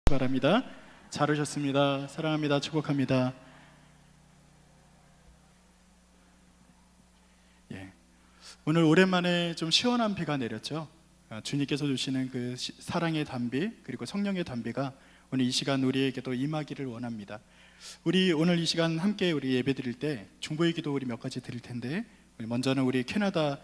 바랍니다. 잘 오셨습니다. 사랑합니다. 축복합니다. 오늘 오랜만에 좀 시원한 비가 내렸죠. 주님께서 주시는 그 사랑의 단비 그리고 성령의 단비가 오늘 이 시간 우리에게도 임하기를 원합니다. 우리 오늘 이 시간 함께 우리 예배 드릴 때 중보의 기도 우리 몇 가지 드릴 텐데, 먼저는 우리 캐나다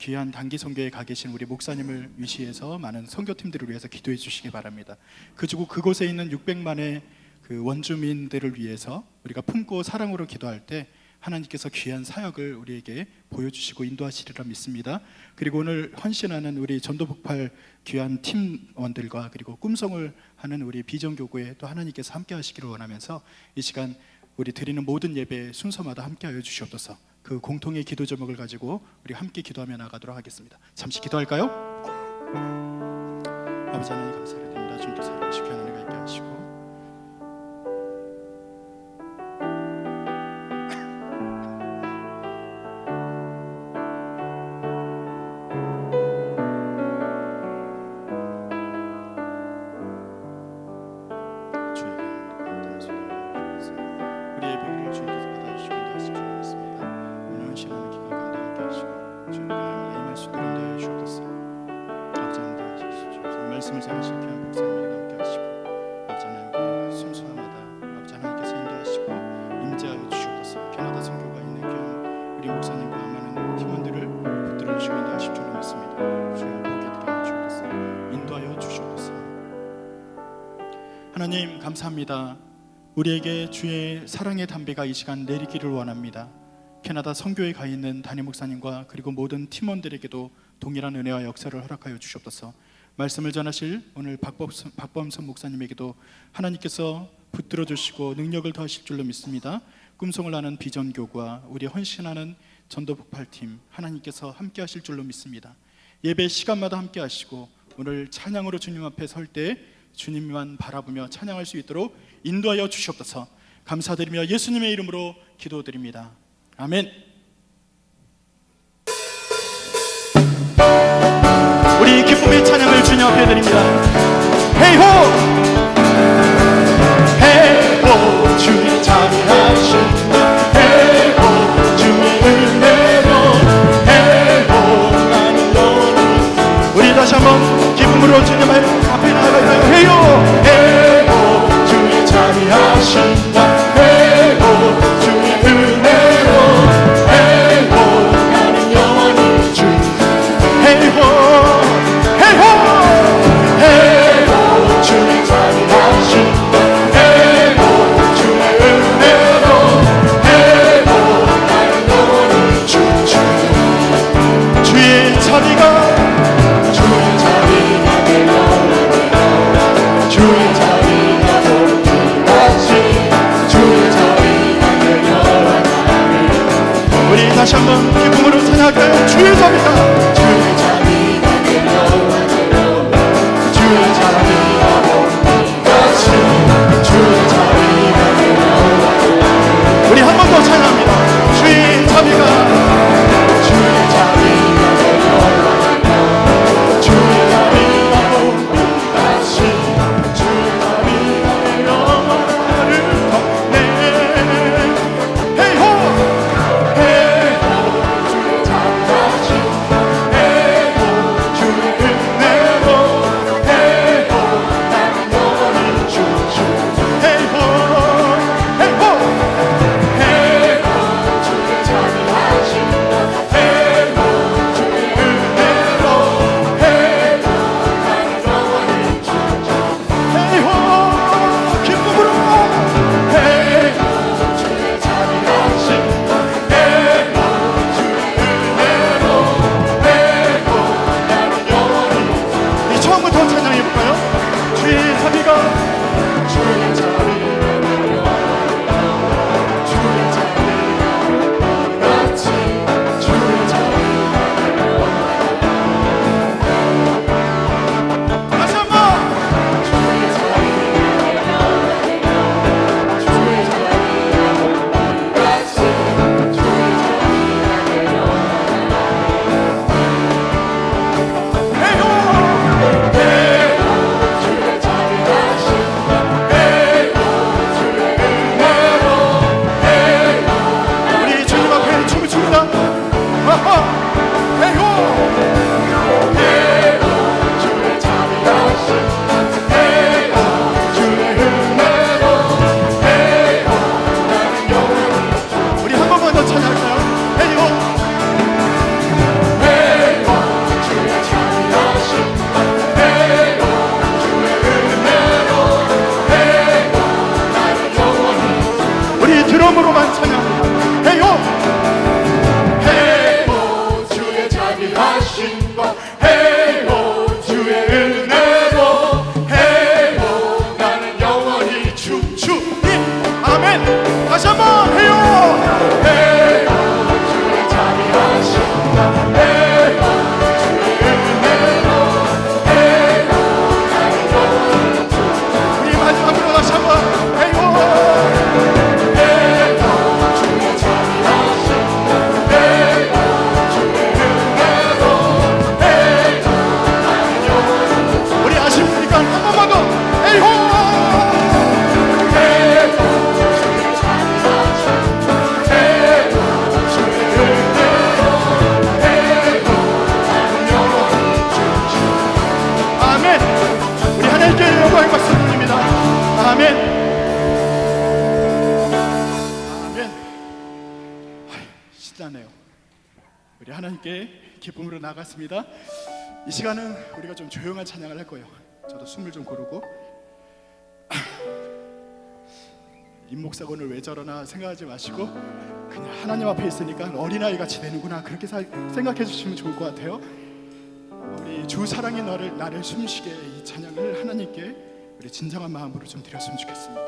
귀한 단기 선교에 가 계신 우리 목사님을 위시해서 많은 선교팀들을 위해서 기도해 주시기 바랍니다. 그리고 그곳에 있는 600만의 그 원주민들을 위해서 우리가 품고 사랑으로 기도할 때 하나님께서 귀한 사역을 우리에게 보여주시고 인도하시리라 믿습니다. 그리고 오늘 헌신하는 우리 전도폭발 귀한 팀원들과 그리고 꿈성을 하는 우리 비전교구에 또 하나님께서 함께 하시기를 원하면서 이 시간 우리 드리는 모든 예배 순서마다 함께 하여 주시옵소서. 그 공통의 기도 제목을 가지고 우리 함께 기도하며 나가도록 하겠습니다. 잠시 기도할까요? 아버지 하나님 감사를 드립니다. 주님께서 사랑하시고 하나님과 함께 하시고 말씀을 전하실 귀한 목사님에게 함께 하시고 아버지 하나님 순수함마다 아버지 하나님께서 인도하시고 임재하여 주시옵소서. 캐나다 선교가 있는 귀한 우리 목사님과 많은 팀원들을 붙들어 주시고 인도하실 줄 믿습니다. 주여 보게 드려 주옵소서. 인도하여 주시옵소서. 하나님 감사합니다. 우리에게 주의 사랑의 담비가 이 시간 내리기를 원합니다. 캐나다 선교에 가 있는 담임 목사님과 그리고 모든 팀원들에게도 동일한 은혜와 역사를 허락하여 주시옵소서. 말씀을 전하실 오늘 박범선 목사님에게도 하나님께서 붙들어 주시고 능력을 더하실 줄로 믿습니다. 꿈송을 하는 비전교구와 우리 헌신하는 전도폭발팀 하나님께서 함께 하실 줄로 믿습니다. 예배 시간마다 함께 하시고 오늘 찬양으로 주님 앞에 설 때 주님만 바라보며 찬양할 수 있도록 인도하여 주시옵소서. 감사드리며 예수님의 이름으로 기도드립니다. 아멘. 우리 기쁨의 찬양을 주님 앞에 드립니다. 헤이호 헤이호 주의 자비하신다. 헤이호 주의 은혜로 헤이호 나는 너를. 우리 다시 한번 기쁨으로 주님 앞에 나아가요. 헤이호 헤이호 주의 자비하신다. 헤이호 주의 은혜로 헤이호 나는 영원히 주. 헤이호 다시 한번 기쁨으로 찬양할까요? 주의 자비가 주의 자비가 내려와 주의 자비가 같이 주의 자비가 내려와. 우리 한 번 더 찬양합니다. 주의 자비가 주의 자비가 내려와 주의 자비가 같이 주의 자비가 내려와 나를 덮네. 헤이호 주의 함께 기쁨으로 나갔습니다. 이 시간은 우리가 좀 조용한 찬양을 할 거예요. 저도 숨을 좀 고르고 임목사가 오늘 왜 저러나 생각하지 마시고 그냥 하나님 앞에 있으니까 어린아이 같이 되는구나 그렇게 생각해 주시면 좋을 것 같아요. 우리 주 사랑이 나를 숨쉬게 이 찬양을 하나님께 우리 진정한 마음으로 좀 드렸으면 좋겠습니다.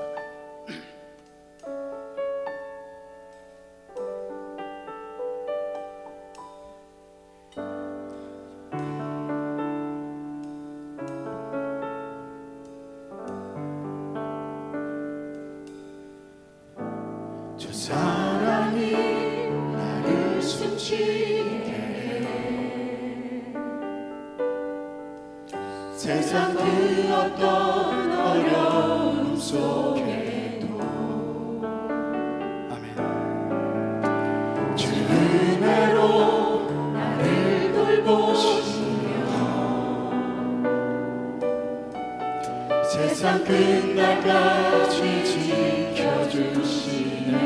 주 사랑이 나를 숨쉬게 해. 세상 그 어떤 어려움 속에도 아멘. 주 은혜로 나를 돌보시며 세상 끝날까지 지켜주시네.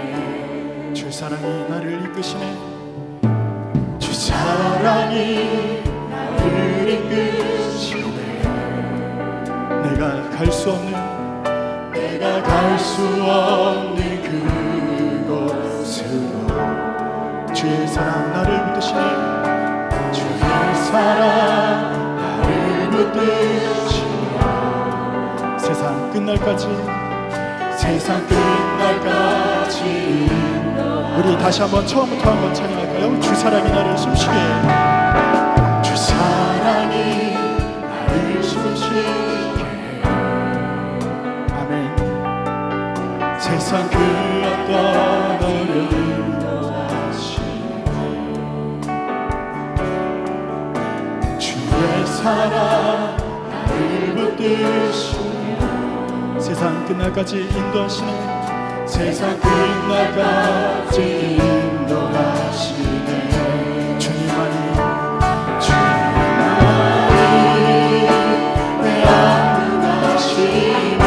주 사랑이 나를 이끄시네. 주 사랑이 나를 이끄시네. 내가 갈 수 없는 그곳으로 주의 사랑 나를 붙드시네. 주의 사랑 나를 붙드시며 세상 끝날까지 우리 다시 한번 처음부터 한번 찬양할까요? 주 사랑이 나를 숨쉬게 해. 주 사랑이 나를 숨쉬게 해. 아멘. 세상 그 어떤 어려움 주의 사랑 나를 붙드시며 세상 끝날까지 인도하시네. 세상 끝날까지 인도하시네. 주님만이 내 아픔 아시며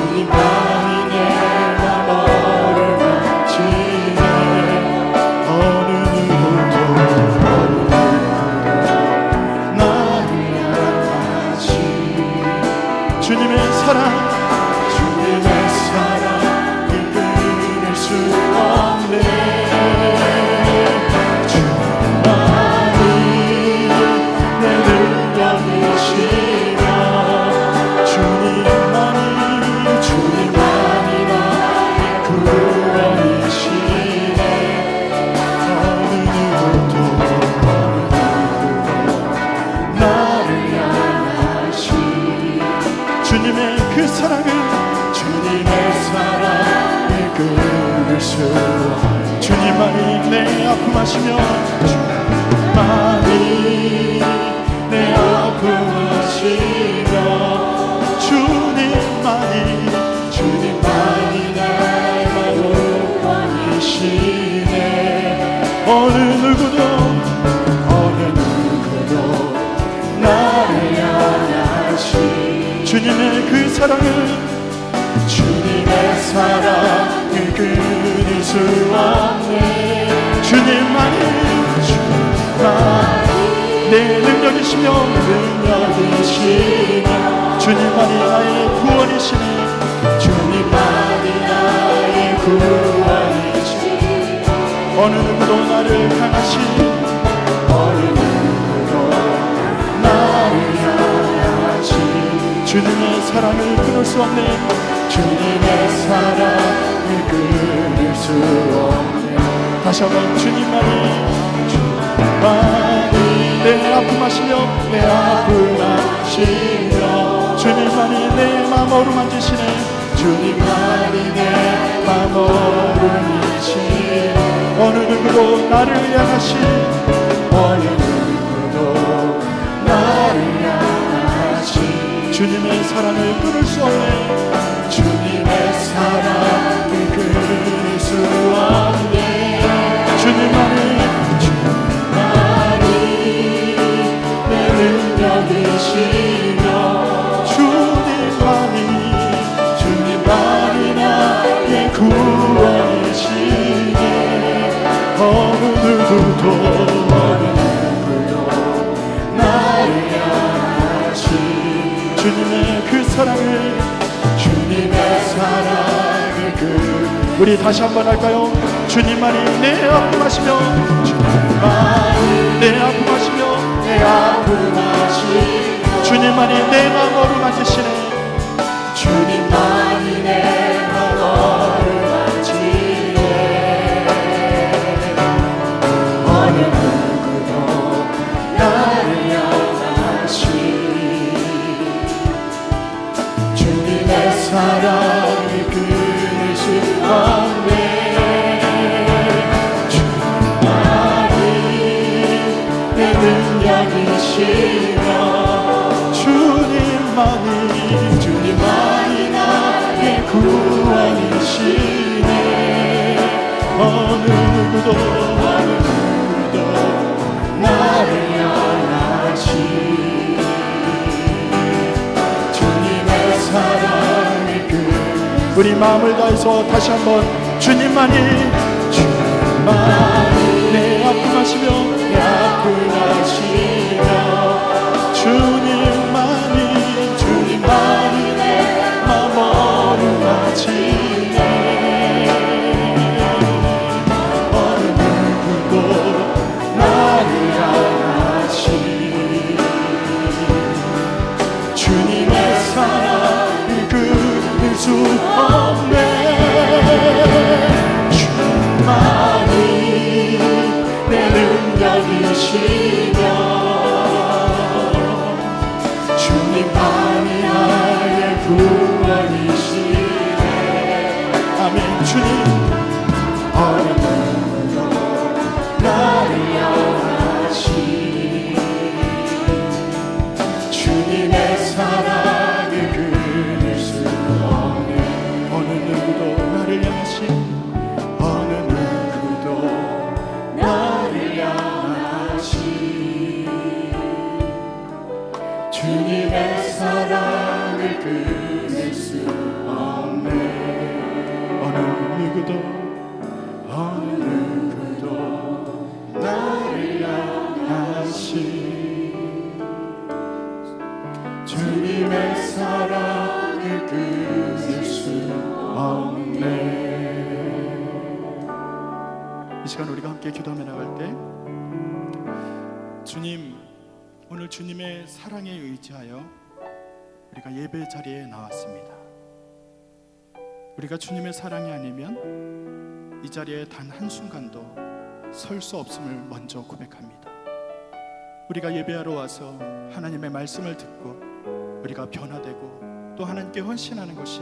주님만이 내 맘을 만지네. 어느 누구도 나를 향하시 주님의 사랑 끊을 수 없네. 주님만이 내 능력이시며 주님만이 나의 구원이시네. 어느 누구도 나를 향하시 주님의 그 사랑을 끊을 수 없네. 주님만이 내 아픔 아시며 주님만이 내 아픔 아시며 주님만이 나의 구원이시네. 어느 누구도 나를 향하시 주님의 그 사랑을 주님의 사랑을 끊을 수 없네. 주님만이 내 능력이시며 주님만이 나의 구원이시네. 주님만이 나의 구원이시네. 어느 누구도 나를 향하시 주님의 사랑을 끊을 수 없네. 주님의 사랑을 끊을 수 없네. 다시 한번 주님만이 내 아픔 아시며 주님만이 내 마음으로 만지시네. 주님만이 내 마음을 이시네. 어느 누구도 나를 향하시 어느 누구도 나를 향하시 주님의 사랑을 끊을 수 없네. 주님의 사랑을 끊을 수 없네. 주님만이 내 능력이시며 주님만이 나의 구원이시네. 주님의 그 사랑을, 주님의 사랑을 그 우리 다시 한번 할까요? 주님만이 내 아픔하시며, 주님만이 내 아픔하시며, 내 아픔하시며 주님만이 내 마음 어루만지시네. 주님만이 내 마음 어루만지네. 어느 누구도 나를 향하시 주님의 사랑을 끊을 수 없네. 주님만이 내 능력이시며 주님만이 나의 구원이시네. 어느 누구도 나를 향하시 주님의 사랑을 우리 마음을 다해서 다시 한번 주님만이 내 아픔하시며, 내 아픔하시며 주님만이 내 마음 어루만지네. 어느 누구도 나를 향하시 주님의 사랑을 끊을 수 없네. 주님만이 내 능력이시며 주님만이 나의 구원이시네. 아멘. 주님, 어느 누구도 나를 향하시 주님의 사랑을 끊을 수 없네. 어느 누구도 나를 향하시, 어느 누구도 나를 향하시 주님의 사랑을 끊을 수 없네. 어느 누구도 나를 향하시 주님의 사랑을 끊을 수 없네. 이 시간 우리가 함께 기도하며 나갈 때, 주님, 오늘 주님의 사랑에 의지하여 우리가 예배 자리에 나왔습니다. 우리가 주님의 사랑이 아니면 이 자리에 단 한순간도 설 수 없음을 먼저 고백합니다. 우리가 예배하러 와서 하나님의 말씀을 듣고 우리가 변화되고 또 하나님께 헌신하는 것이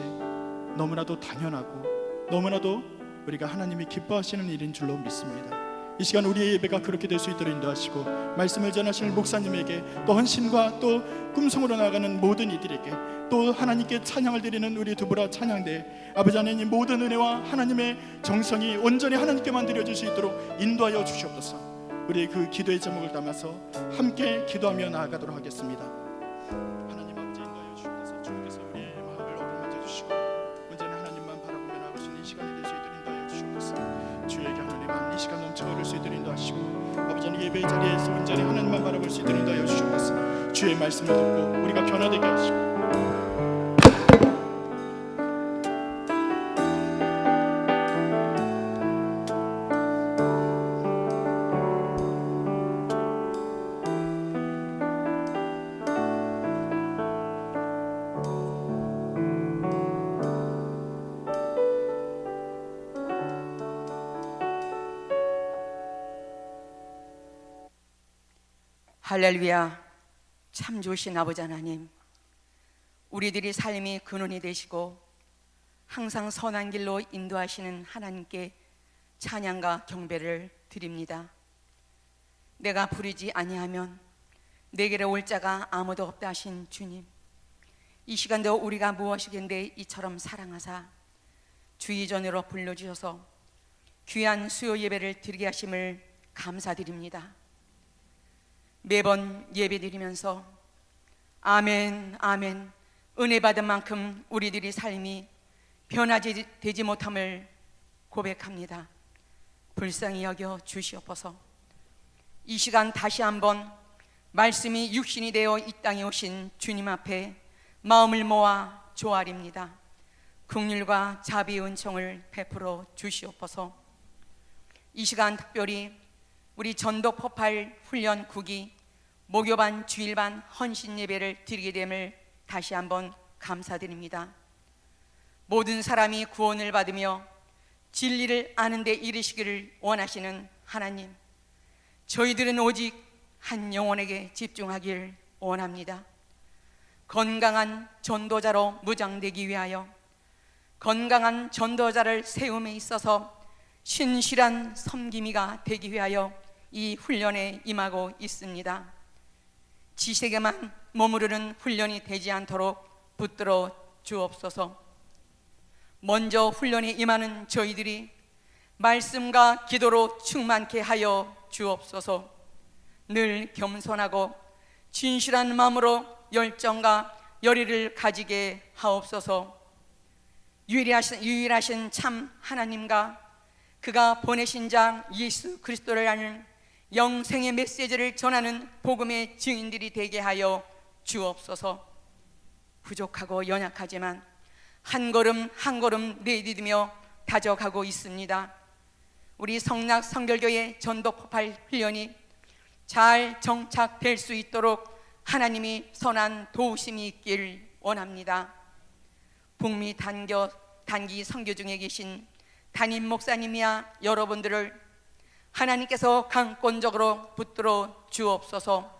너무나도 당연하고 너무나도 우리가 하나님이 기뻐하시는 일인 줄로 믿습니다. 이 시간 우리의 예배가 그렇게 될 수 있도록 인도하시고, 말씀을 전하실 목사님에게, 또 헌신과 또 꿈송으로 나가는 모든 이들에게, 또 하나님께 찬양을 드리는 우리 두부라 찬양대 아버지 하나님, 모든 은혜와 하나님의 정성이 온전히 하나님께만 드려질 수 있도록 인도하여 주시옵소서. 우리의 그 기도의 제목을 담아서 함께 기도하며 나아가도록 하겠습니다. 하나님 아버지, 인도하여 주옵소서. 주님께서 우리의 마음을 어루만져 주시고 언제나 하나님만 바라보며 나아갈 수 있는 이 시간이 될 수 있도록 인도하여 주옵소서. 주에게 하나님만 이 시간 넘쳐 흐를 수 있도록 인도하시고, 아버지 하나님 예배의 자리에서 온전히 하나님만 바라볼 수 있도록 인도하여 주옵소서. 주의 말씀을 듣고 우리가 변화되게 하시고, 할렐루야. 참 좋으신 아버지 하나님, 우리들이 삶이 근원이 되시고 항상 선한 길로 인도하시는 하나님께 찬양과 경배를 드립니다. 내가 부르지 아니하면 내게로 올 자가 아무도 없다 하신 주님, 이 시간도 우리가 무엇이긴데 이처럼 사랑하사 주의 전으로 불러주셔서 귀한 수요 예배를 드리게 하심을 감사드립니다. 매번 예배 드리면서 아멘 아멘 은혜 받은 만큼 우리들의 삶이 변하지 되지 못함을 고백합니다. 불쌍히 여겨 주시옵소서. 이 시간 다시 한번 말씀이 육신이 되어 이 땅에 오신 주님 앞에 마음을 모아 조아립니다. 긍휼과 자비의 은총을 베풀어 주시옵소서. 이 시간 특별히 우리 전도 폭발 훈련국이 목요반 주일반 헌신 예배를 드리게 됨을 다시 한번 감사드립니다. 모든 사람이 구원을 받으며 진리를 아는 데 이르시기를 원하시는 하나님, 저희들은 오직 한 영혼에게 집중하길 원합니다. 건강한 전도자로 무장되기 위하여, 건강한 전도자를 세움에 있어서 신실한 섬김이가 되기 위하여 이 훈련에 임하고 있습니다. 지식에만 머무르는 훈련이 되지 않도록 붙들어 주옵소서. 먼저 훈련에 임하는 저희들이 말씀과 기도로 충만케 하여 주옵소서. 늘 겸손하고 진실한 마음으로 열정과 열의를 가지게 하옵소서. 유일하신 참 하나님과 그가 보내신 자 예수 그리스도를 아는 영생의 메시지를 전하는 복음의 증인들이 되게 하여 주옵소서. 부족하고 연약하지만 한 걸음 한 걸음 내디디며 다져가고 있습니다. 우리 성락 성결교회 전도 폭발 훈련이 잘 정착될 수 있도록 하나님이 선한 도우심이 있길 원합니다. 북미 단기 선교 중에 계신 담임 목사님이야 여러분들을 하나님께서 강권적으로 붙들어 주옵소서.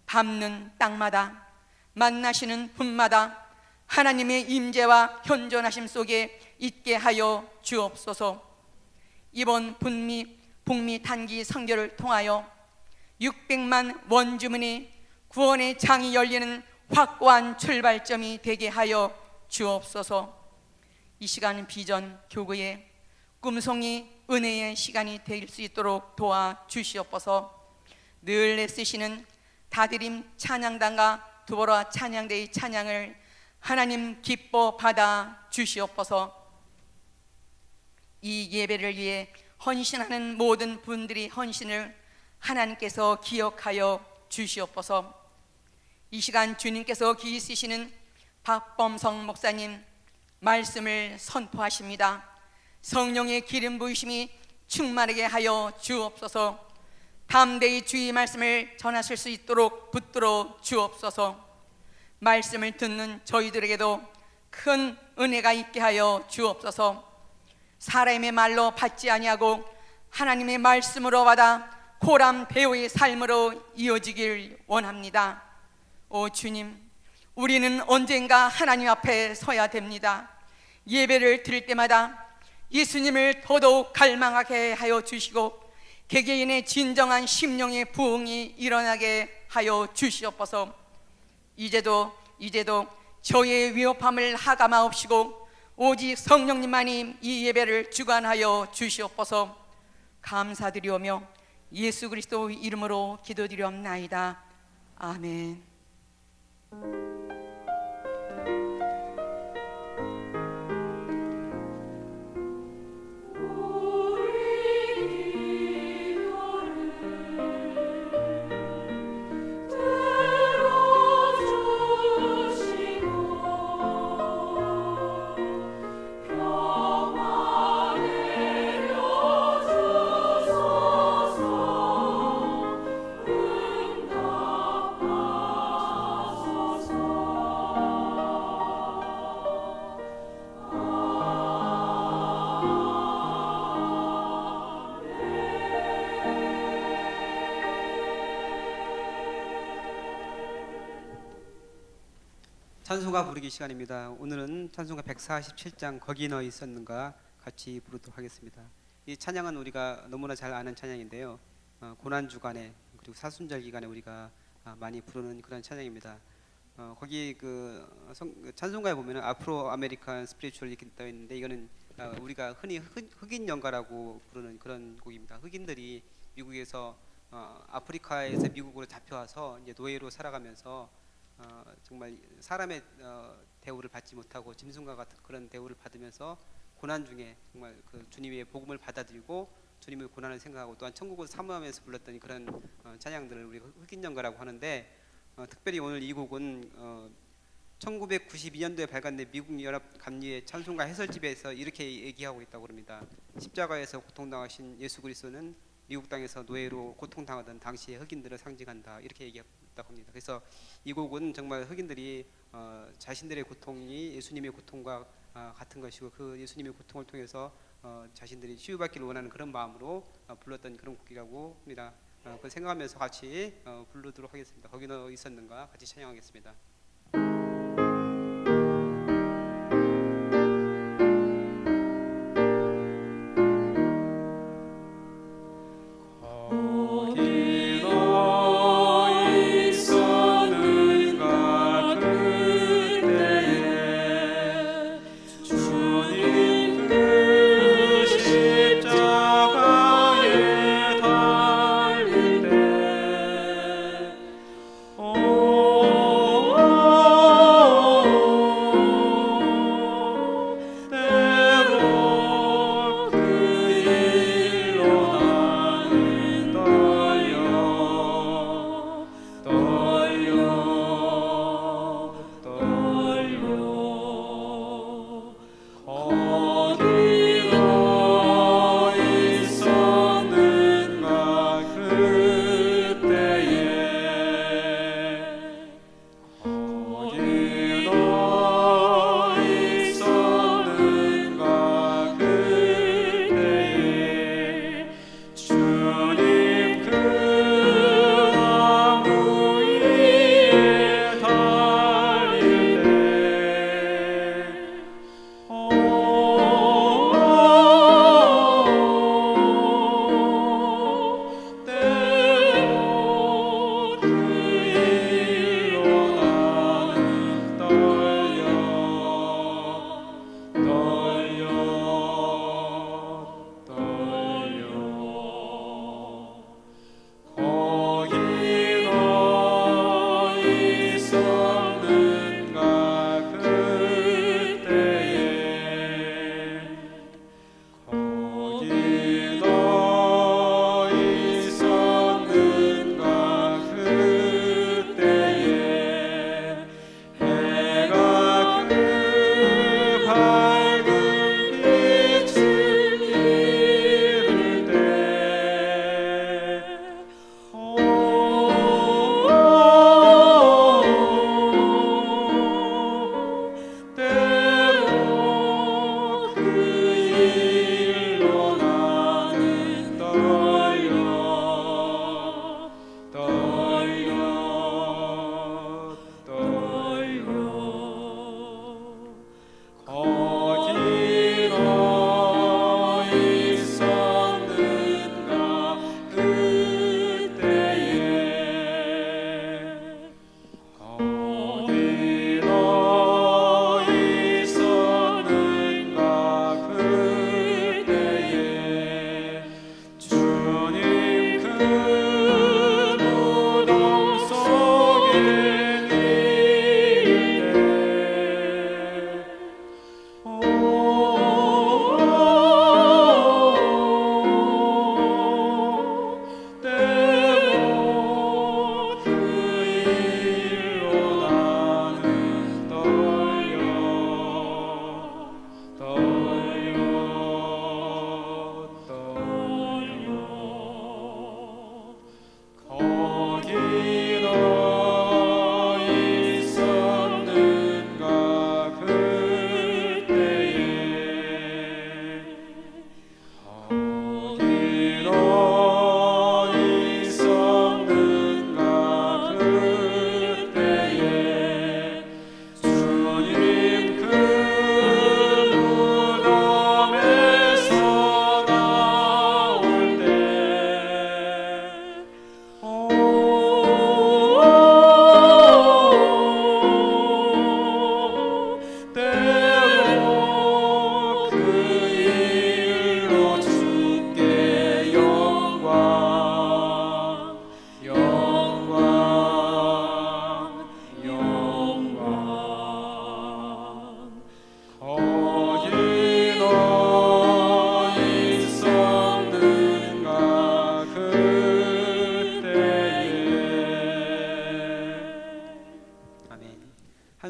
밟는 땅마다 만나시는 분마다 하나님의 임재와 현존하심 속에 있게 하여 주옵소서. 이번 북미 단기 선교를 통하여 600만 원주민이 구원의 장이 열리는 확고한 출발점이 되게 하여 주옵소서. 이 시간 비전 교구의 꿈송이 은혜의 시간이 될 수 있도록 도와주시옵소서. 늘 애쓰시는 다드림 찬양단과 두보라 찬양대의 찬양을 하나님 기뻐 받아 주시옵소서. 이 예배를 위해 헌신하는 모든 분들이 헌신을 하나님께서 기억하여 주시옵소서. 이 시간 주님께서 귀히 쓰시는 박범성 목사님 말씀을 선포하십니다. 성령의 기름 부으심이 충만하게 하여 주옵소서. 담대히 주의 말씀을 전하실 수 있도록 붙들어 주옵소서. 말씀을 듣는 저희들에게도 큰 은혜가 있게 하여 주옵소서. 사람의 말로 받지 아니하고 하나님의 말씀으로 받아 고람 배우의 삶으로 이어지길 원합니다. 오 주님, 우리는 언젠가 하나님 앞에 서야 됩니다. 예배를 드릴 때마다 예수님을 더더욱 갈망하게 하여 주시고 개개인의 진정한 심령의 부흥이 일어나게 하여 주시옵소서. 이제도 저의 위협함을 하감하옵시고 오직 성령님만이 이 예배를 주관하여 주시옵소서. 감사드리오며 예수 그리스도 이름으로 기도드리옵나이다. 아멘. 찬송가 부르기 시간입니다. 오늘은 찬송가 147장 거기 너 있었는가 같이 부르도록 하겠습니다. 이 찬양은 우리가 너무나 잘 아는 찬양인데요. 고난 주간에 그리고 사순절 기간에 우리가 많이 부르는 그런 찬양입니다. 거기 그 찬송가에 보면은 아프로 아메리칸 스피리추얼 이렇게 떠 있는데 이거는 우리가 흔히 흑인 연가라고 부르는 그런 곡입니다. 흑인들이 미국에서 아프리카에서 미국으로 잡혀와서 이제 노예로 살아가면서 정말 사람의 대우를 받지 못하고 짐승과 같은 그런 대우를 받으면서 고난 중에 정말 그 주님의 복음을 받아들이고 주님의 고난을 생각하고 또한 천국을 사모하면서 불렀던 그런 찬양들을 우리가 흑인 연가라고 하는데 특별히 오늘 이 곡은 1992년도에 발간된 미국 연합 감리의 찬송가 해설집에서 이렇게 얘기하고 있다고 합니다. 십자가에서 고통당하신 예수 그리스도는 미국 땅에서 노예로 고통당하던 당시의 흑인들을 상징한다, 이렇게 얘기했다고 합니다. 그래서 이 곡은 정말 흑인들이 자신들의 고통이 예수님의 고통과 같은 것이고 그 예수님의 고통을 통해서 자신들이 치유받기를 원하는 그런 마음으로 불렀던 그런 곡이라고 합니다. 그 생각하면서 같이 부르도록 하겠습니다. 거기 너 있었는가 같이 찬양하겠습니다. 거기 너 있었는가 그때에 주님 그 십자가에 달릴 때 오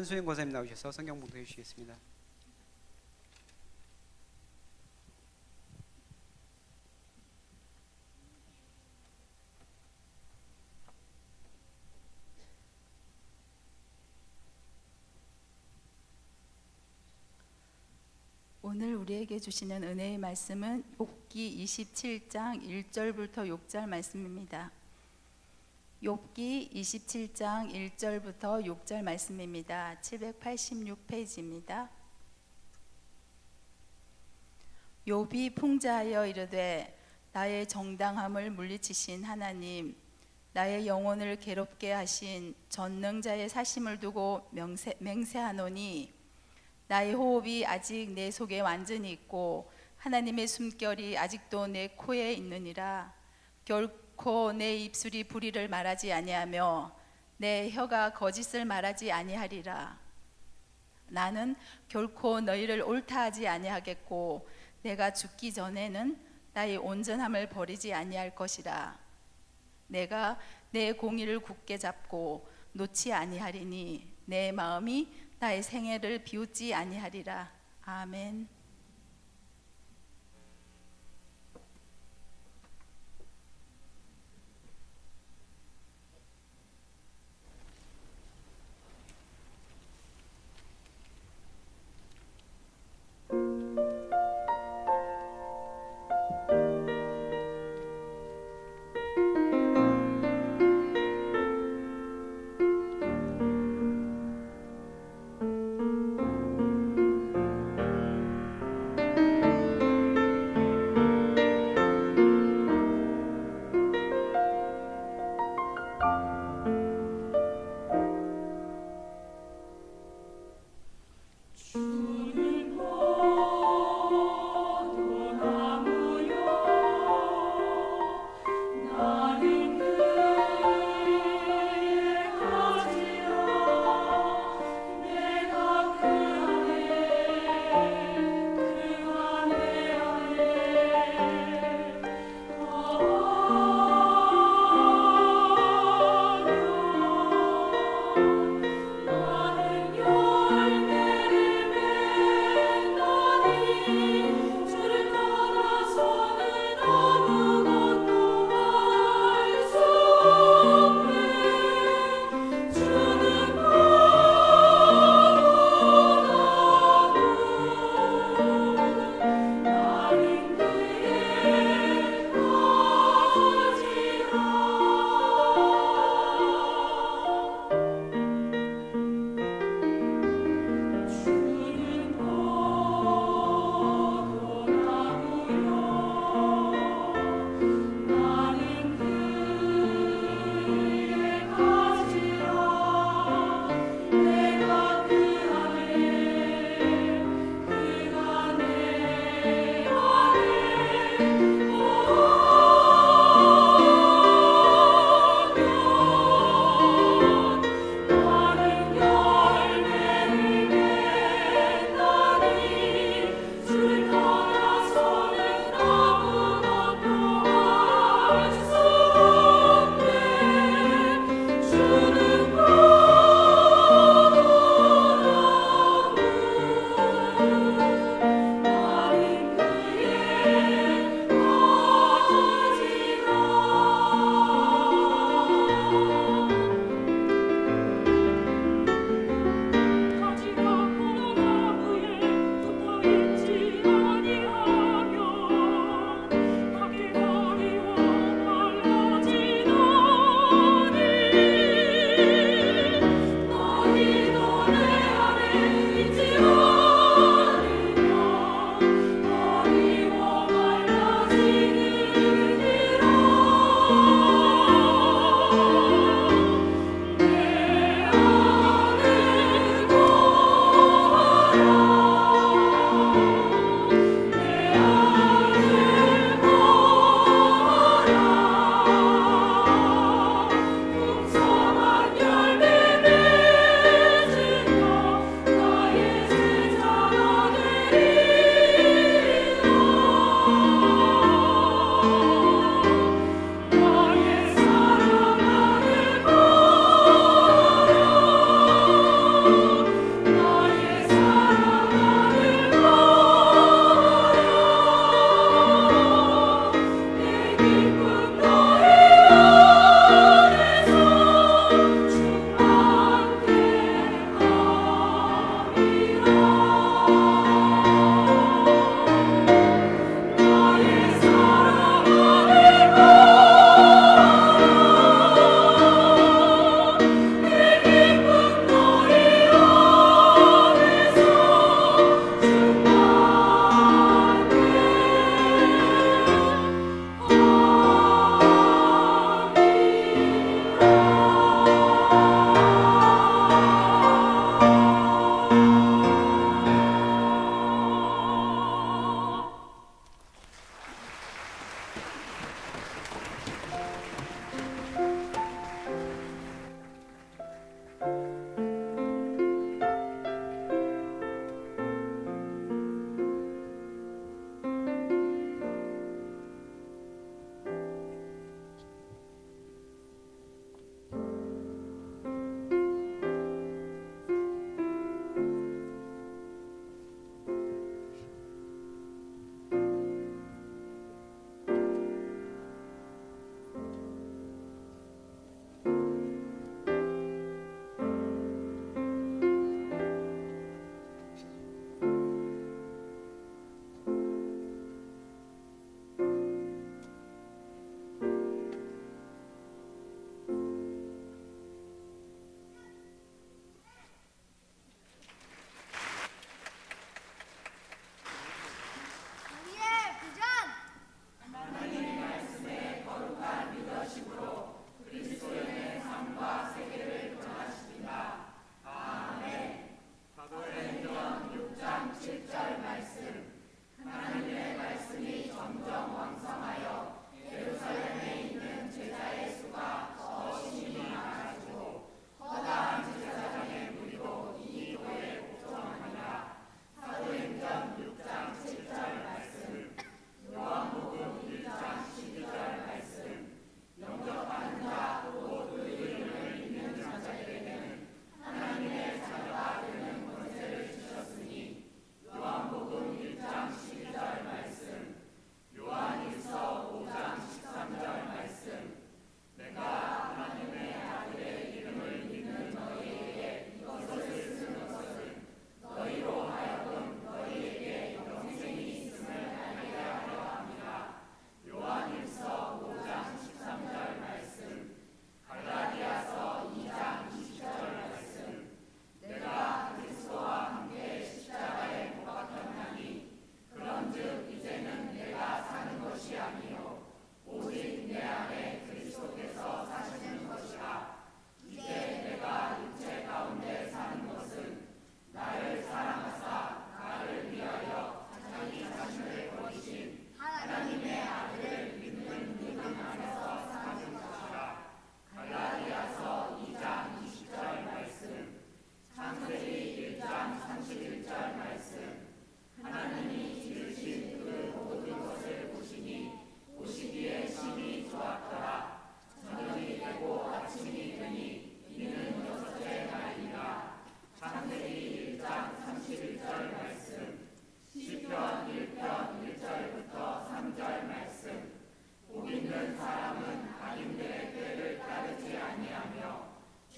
한소영 권사님 나오셔서 성경 봉독해 주시겠습니다. 오늘 우리에게 주시는 은혜의 말씀은 욥기 27장 1절부터 6절 말씀입니다. 욥기 27장 1절부터 6절 말씀입니다. 786페이지입니다. 욥이 풍자하여 이르되 나의 정당함을 물리치신 하나님, 나의 영혼을 괴롭게 하신 전능자의 사심을 두고 맹세하노니 나의 호흡이 아직 내 속에 완전히 있고 하나님의 숨결이 아직도 내 코에 있느니라. 결코 내 입술이 불의를 말하지 아니하며 내 혀가 거짓을 말하지 아니하리라. 나는 결코 너희를 옳다하지 아니하겠고 내가 죽기 전에는 나의 온전함을 버리지 아니할 것이라. 내가 내 공의를 굳게 잡고 놓지 아니하리니 내 마음이 나의 생애를 비웃지 아니하리라. 아멘.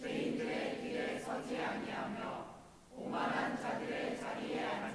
죄인들의 길에 서지 아니하며 오만한 자들의 자리에 앉지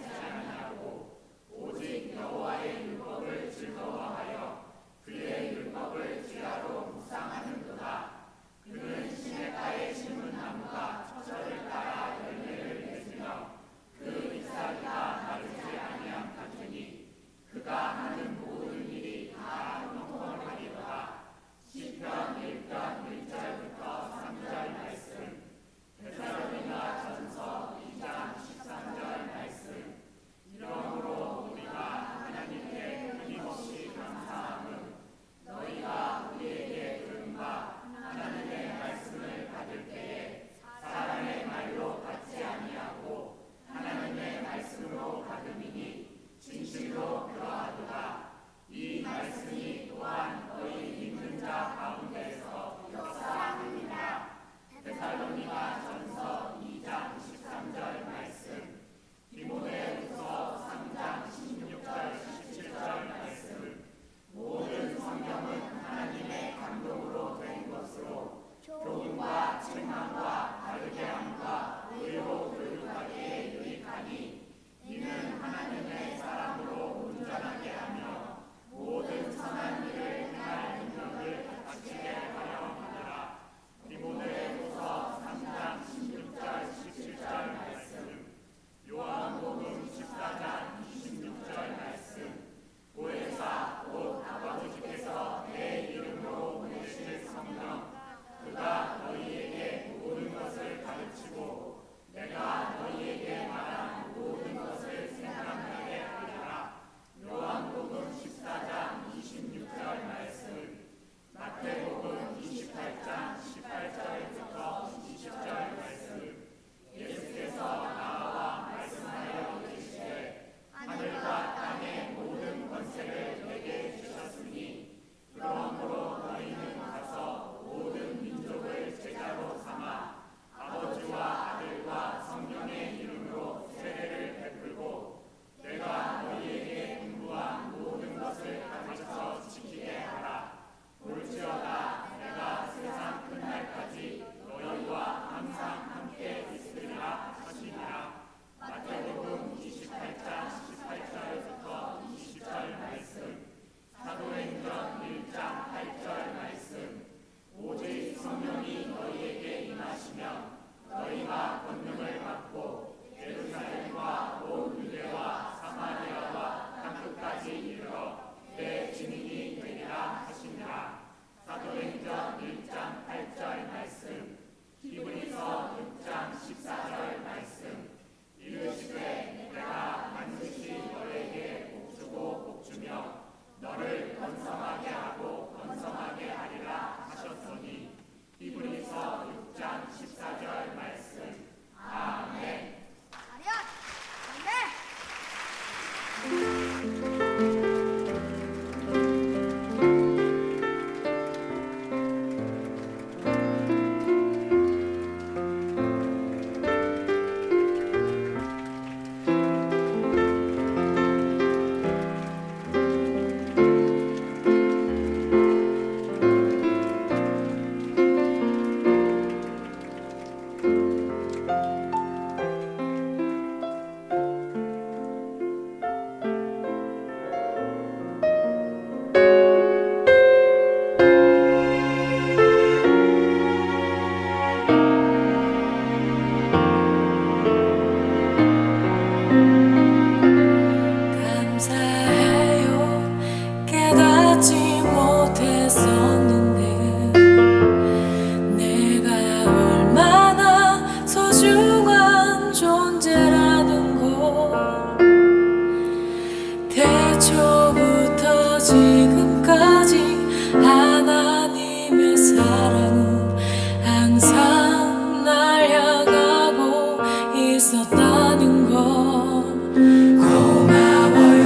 있었다는 건 고마워요.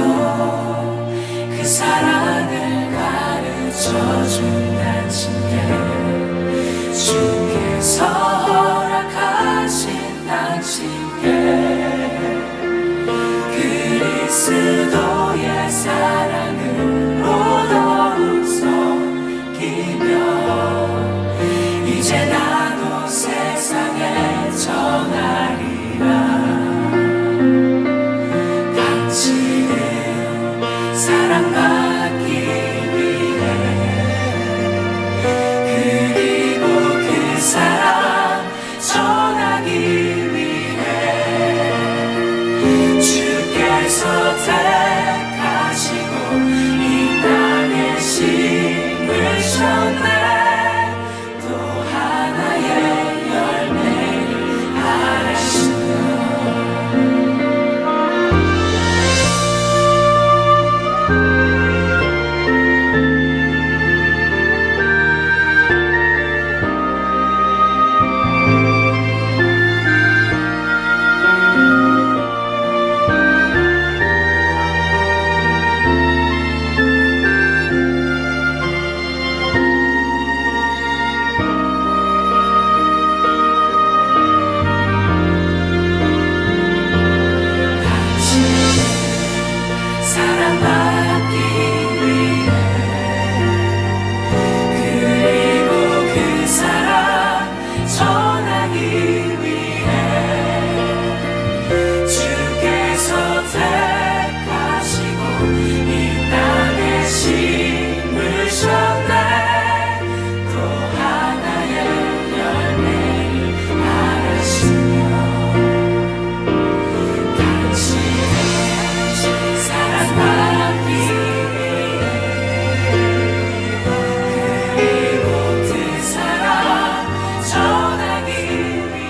그 사랑을 가르쳐준 당신께, 주께서 허락하신 당신께 그리스도의 사랑으로 더욱 섬기며 이제 나도 세상에 전하리라. 당신은 사랑받기 위해, 그리고 그 사랑 전하기 위해 주께서 택하시고 이 땅에 심으셨네. 또 하나의 열매를 하시며 사랑받기 위해, 그리고 그 사랑 전하기 위해 주께서 택하시고 이 땅에 심으셨네. 또 하나의 열매를 하시며 당신의 사랑받기 위해, 그리고 그 사랑 전하기 위해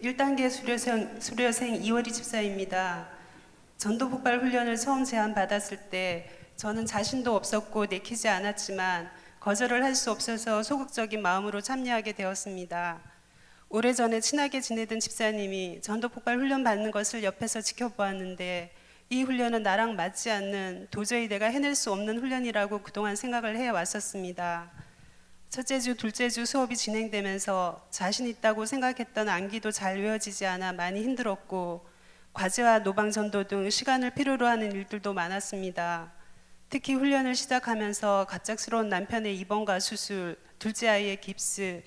일단계 수료생 이월희 집사입니다. 전도폭발 훈련을 처음 제안받았을 때 저는 자신도 없었고 내키지 않았지만 거절을 할 수 없어서 소극적인 마음으로 참여하게 되었습니다. 오래전에 친하게 지내던 집사님이 전도폭발 훈련 받는 것을 옆에서 지켜보았는데 이 훈련은 나랑 맞지 않는, 도저히 내가 해낼 수 없는 훈련이라고 그동안 생각을 해왔었습니다. 첫째 주, 둘째 주 수업이 진행되면서 자신 있다고 생각했던 암기도 잘 외워지지 않아 많이 힘들었고, 과제와 노방전도 등 시간을 필요로 하는 일들도 많았습니다. 특히 훈련을 시작하면서 갑작스러운 남편의 입원과 수술, 둘째 아이의 깁스,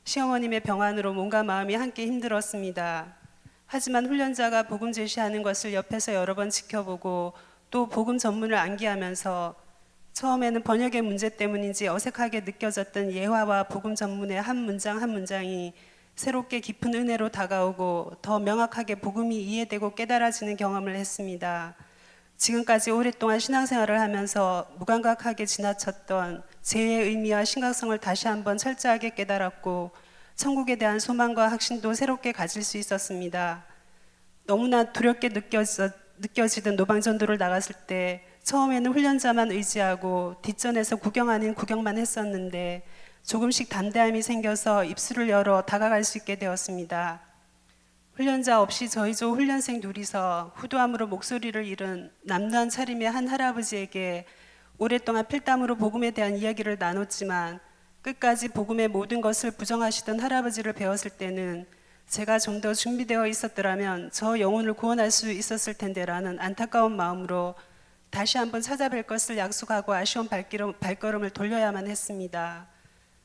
시어머님의 병환으로 몸과 마음이 함께 힘들었습니다. 하지만 훈련자가 복음 제시하는 것을 옆에서 여러 번 지켜보고 또 복음 전문을 암기하면서 처음에는 번역의 문제 때문인지 어색하게 느껴졌던 예화와 복음 전문의 한 문장 한 문장이 새롭게 깊은 은혜로 다가오고 더 명확하게 복음이 이해되고 깨달아지는 경험을 했습니다. 지금까지 오랫동안 신앙생활을 하면서 무감각하게 지나쳤던 죄의 의미와 심각성을 다시 한번 철저하게 깨달았고, 천국에 대한 소망과 확신도 새롭게 가질 수 있었습니다. 너무나 두렵게 느껴지던 노방전도를 나갔을 때 처음에는 훈련자만 의지하고 뒷전에서 구경 아닌 구경만 했었는데 조금씩 담대함이 생겨서 입술을 열어 다가갈 수 있게 되었습니다. 훈련자 없이 저희 조 훈련생 둘이서 후두함으로 목소리를 잃은 남루한 차림의 한 할아버지에게 오랫동안 필담으로 복음에 대한 이야기를 나눴지만 끝까지 복음의 모든 것을 부정하시던 할아버지를 배웠을 때는 제가 좀 더 준비되어 있었더라면 저 영혼을 구원할 수 있었을 텐데라는 안타까운 마음으로 다시 한번 찾아뵐 것을 약속하고 아쉬운 발걸음을 돌려야만 했습니다.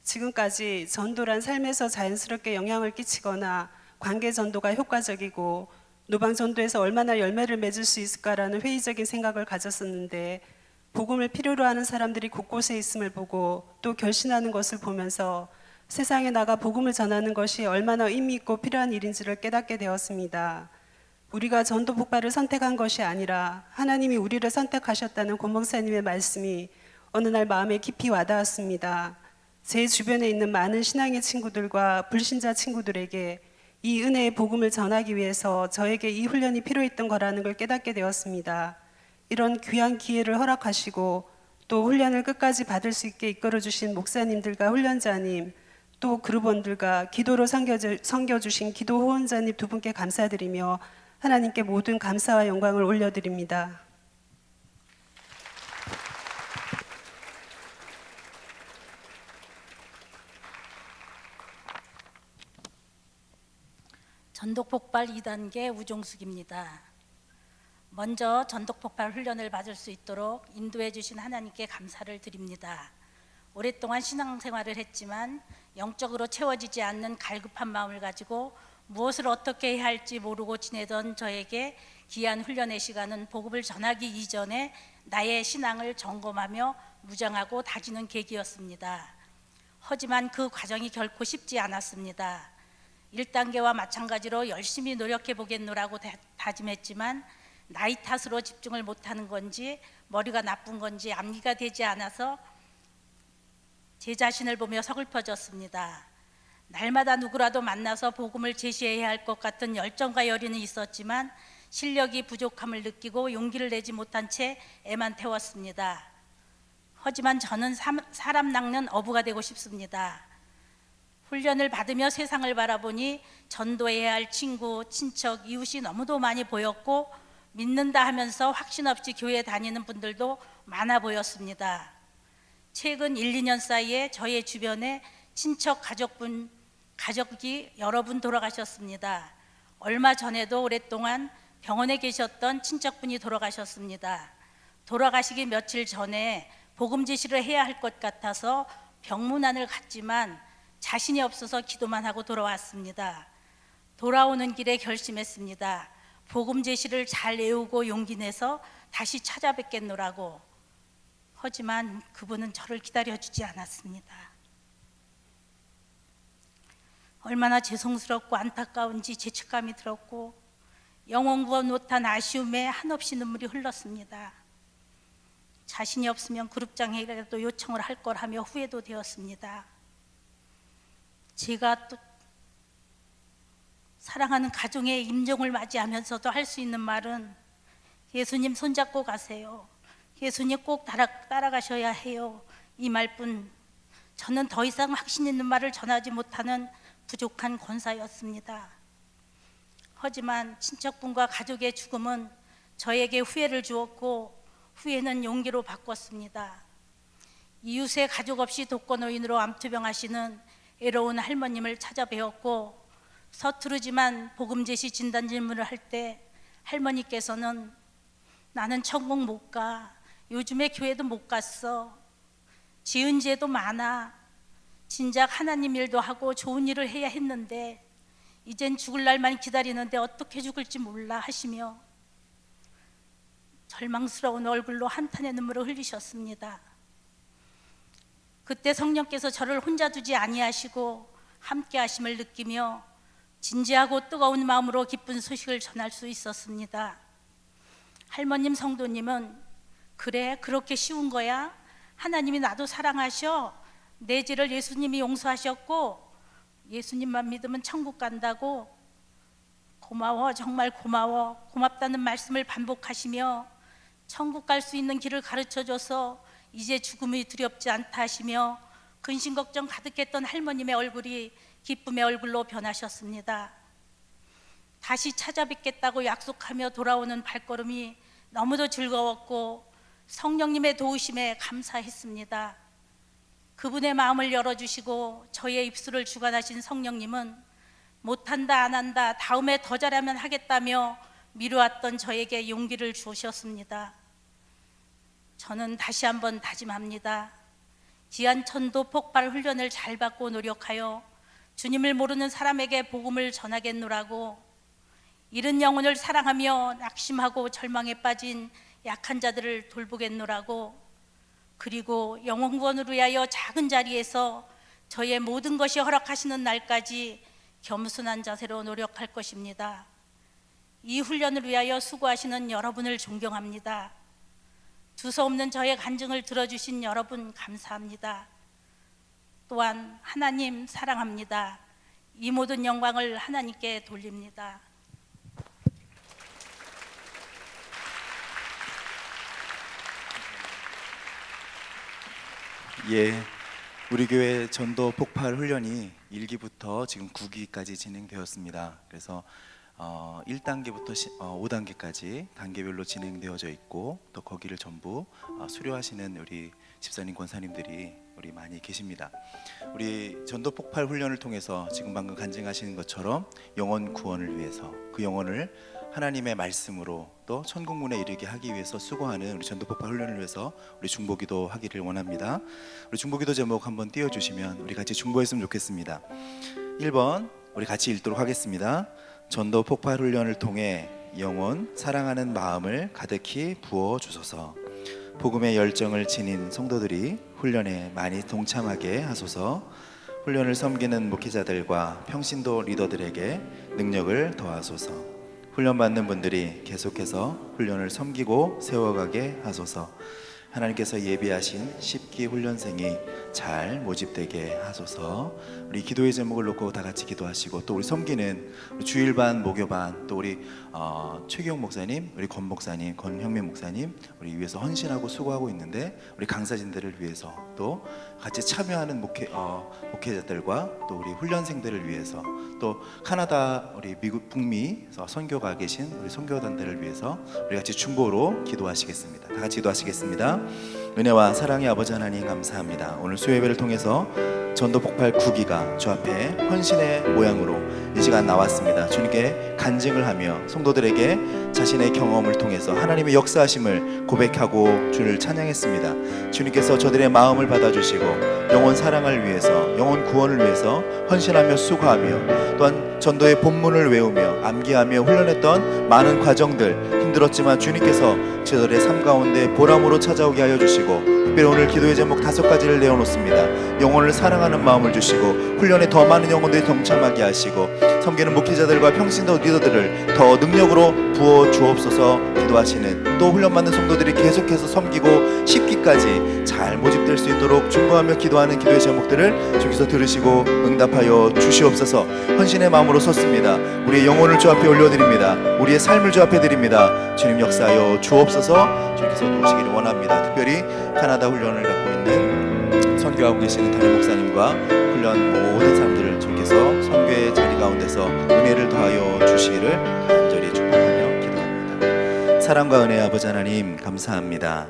지금까지 전도란 삶에서 자연스럽게 영향을 끼치거나 관계 전도가 효과적이고 노방 전도에서 얼마나 열매를 맺을 수 있을까라는 회의적인 생각을 가졌었는데, 복음을 필요로 하는 사람들이 곳곳에 있음을 보고 또 결신하는 것을 보면서 세상에 나가 복음을 전하는 것이 얼마나 의미 있고 필요한 일인지를 깨닫게 되었습니다. 우리가 전도 폭발을 선택한 것이 아니라 하나님이 우리를 선택하셨다는 권 목사님의 말씀이 어느 날 마음에 깊이 와닿았습니다. 제 주변에 있는 많은 신앙의 친구들과 불신자 친구들에게 이 은혜의 복음을 전하기 위해서 저에게 이 훈련이 필요했던 거라는 걸 깨닫게 되었습니다. 이런 귀한 기회를 허락하시고 또 훈련을 끝까지 받을 수 있게 이끌어주신 목사님들과 훈련자님, 또 그룹원들과 기도로 섬겨주신 기도 후원자님 두 분께 감사드리며 하나님께 모든 감사와 영광을 올려드립니다. 전독폭발 2단계 우종숙입니다. 먼저 전독폭발 훈련을 받을 수 있도록 인도해 주신 하나님께 감사를 드립니다. 오랫동안 신앙생활을 했지만 영적으로 채워지지 않는 갈급한 마음을 가지고 무엇을 어떻게 해야 할지 모르고 지내던 저에게 귀한 훈련의 시간은 복음을 전하기 이전에 나의 신앙을 점검하며 무장하고 다지는 계기였습니다. 하지만 그 과정이 결코 쉽지 않았습니다. 1단계와 마찬가지로 열심히 노력해 보겠노라고 다짐했지만 나이 탓으로 집중을 못하는 건지 머리가 나쁜 건지 암기가 되지 않아서 제 자신을 보며 서글퍼졌습니다. 날마다 누구라도 만나서 복음을 제시해야 할 것 같은 열정과 열의는 있었지만 실력이 부족함을 느끼고 용기를 내지 못한 채 애만 태웠습니다. 하지만 저는 사람 낚는 어부가 되고 싶습니다. 훈련을 받으며 세상을 바라보니 전도해야 할 친구, 친척, 이웃이 너무도 많이 보였고 믿는다 하면서 확신 없이 교회 다니는 분들도 많아 보였습니다. 최근 1, 2년 사이에 저의 주변에 친척 가족이 여러 분 돌아가셨습니다. 얼마 전에도 오랫동안 병원에 계셨던 친척분이 돌아가셨습니다. 돌아가시기 며칠 전에 복음 제시를 해야 할 것 같아서 병문안을 갔지만 자신이 없어서 기도만 하고 돌아왔습니다. 돌아오는 길에 결심했습니다. 복음 제시를 잘 외우고 용기 내서 다시 찾아뵙겠노라고. 하지만 그분은 저를 기다려주지 않았습니다. 얼마나 죄송스럽고 안타까운지 죄책감이 들었고 영혼 구원 못한 아쉬움에 한없이 눈물이 흘렀습니다. 자신이 없으면 그룹장회라도 요청을 할 걸 하며 후회도 되었습니다. 제가 또 사랑하는 가정의 임종을 맞이하면서도 할 수 있는 말은 예수님 손잡고 가세요. 예수님 꼭 따라가셔야 해요. 이 말뿐. 저는 더 이상 확신 있는 말을 전하지 못하는 부족한 권사였습니다. 하지만 친척분과 가족의 죽음은 저에게 후회를 주었고 후회는 용기로 바꿨습니다. 이웃의 가족 없이 독거노인으로 암투병하시는 애로운 할머님을 찾아뵈었고 서투르지만 복음 제시 진단 질문을 할 때 할머니께서는 나는 천국 못 가. 요즘에 교회도 못 갔어. 지은 죄도 많아. 진작 하나님 일도 하고 좋은 일을 해야 했는데 이젠 죽을 날만 기다리는데 어떻게 죽을지 몰라 하시며 절망스러운 얼굴로 한탄의 눈물을 흘리셨습니다. 그때 성령께서 저를 혼자 두지 아니하시고 함께 하심을 느끼며 진지하고 뜨거운 마음으로 기쁜 소식을 전할 수 있었습니다. 할머님 성도님은 그래 그렇게 쉬운 거야? 하나님이 나도 사랑하셔. 내 죄를 예수님이 용서하셨고 예수님만 믿으면 천국 간다고. 고마워 정말 고마워. 고맙다는 말씀을 반복하시며 천국 갈 수 있는 길을 가르쳐줘서 이제 죽음이 두렵지 않다 하시며 근심 걱정 가득했던 할머님의 얼굴이 기쁨의 얼굴로 변하셨습니다. 다시 찾아뵙겠다고 약속하며 돌아오는 발걸음이 너무도 즐거웠고 성령님의 도우심에 감사했습니다. 그분의 마음을 열어주시고 저의 입술을 주관하신 성령님은 못한다 안 한다 다음에 더 잘하면 하겠다며 미루었던 저에게 용기를 주셨습니다. 저는 다시 한번 다짐합니다. 귀한 전도 폭발 훈련을 잘 받고 노력하여 주님을 모르는 사람에게 복음을 전하겠노라고, 잃은 영혼을 사랑하며 낙심하고 절망에 빠진 약한 자들을 돌보겠노라고, 그리고 영혼 구원을 위하여 작은 자리에서 저의 모든 것이 허락하시는 날까지 겸손한 자세로 노력할 것입니다. 이 훈련을 위하여 수고하시는 여러분을 존경합니다. 두서없는 저의 간증을 들어주신 여러분 감사합니다. 또한 하나님 사랑합니다. 이 모든 영광을 하나님께 돌립니다. 예, 우리 교회 전도 폭발 훈련이 1기부터 지금 9기까지 진행되었습니다. 그래서 1단계부터 5단계까지 단계별로 진행되어져 있고, 또 거기를 전부 수료하시는 우리 집사님 권사님들이 우리 많이 계십니다. 우리 전도 폭발 훈련을 통해서 지금 방금 간증하시는 것처럼 영혼 구원을 위해서, 그 영혼을 하나님의 말씀으로 또 천국문에 이르게 하기 위해서 수고하는 우리 전도 폭발 훈련을 위해서 우리 중보기도 하기를 원합니다. 우리 중보기도 제목 한번 띄워주시면 우리 같이 중보했으면 좋겠습니다. 1번 우리 같이 읽도록 하겠습니다. 전도 폭발 훈련을 통해 영혼 사랑하는 마음을 가득히 부어 주소서. 복음의 열정을 지닌 성도들이 훈련에 많이 동참하게 하소서. 훈련을 섬기는 목회자들과 평신도 리더들에게 능력을 더하소서. 훈련받는 분들이 계속해서 훈련을 섬기고 세워가게 하소서. 하나님께서 예비하신 10기 훈련생이 잘 모집되게 하소서. 우리 기도의 제목을 놓고 다 같이 기도하시고, 또 우리 섬기는 우리 주일반, 목요반, 또 우리 최기용 목사님, 우리 권 목사님, 권형민 목사님, 우리 위해서 헌신하고 수고하고 있는데, 우리 강사진들을 위해서, 또 같이 참여하는 목회자들과 또 우리 훈련생들을 위해서, 또 카나다, 우리 미국 북미 선교가 계신 우리 선교단들을 위해서 우리 같이 중보로 기도하시겠습니다. 다 같이 기도하시겠습니다. 은혜와 사랑의 아버지 하나님 감사합니다. 오늘 수요예배를 통해서 전도 폭발 9기가 주 앞에 헌신의 모양으로 이 시간 나왔습니다. 주님께 간증을 하며 성도들에게 자신의 경험을 통해서 하나님의 역사하심을 고백하고 주를 찬양했습니다. 주님께서 저들의 마음을 받아주시고 영혼 사랑을 위해서, 영혼 구원을 위해서 헌신하며 수고하며, 또한 전도의 본문을 외우며 암기하며 훈련했던 많은 과정들 힘들었지만 주님께서 저들의 삶 가운데 보람으로 찾아오게 하여 주시고, 특별히 오늘 기도의 제목 5가지를 내어놓습니다. 영혼을 사랑하는 마음을 주시고, 훈련에 더 많은 영혼들이 동참하게 하시고, 섬기는 목회자들과 평신도 리더들을 더 능력으로 부어 주옵소서 기도하시는, 또 훈련받는 성도들이 계속해서 섬기고 10기까지 잘 모집될 수 있도록 중보하며 기도하는 기도의 제목들을 주께서 들으시고 응답하여 주시옵소서. 헌신의 마음으로 섰습니다. 우리의 영혼을 주 앞에 올려드립니다. 우리의 삶을 주 앞에 드립니다. 주님 역사하여 주옵소서. 주께서 도우시기를 원합니다. 특별히 카나다 훈련을 갖고 있는 선교하고 계시는 담임 목사님과 훈련 모든 사람들을 주께서 선교의 자리 가운데서 은혜를 더하여 주시기를 간절히 축복하며 기도합니다. 사랑과 은혜의 아버지 하나님 감사합니다.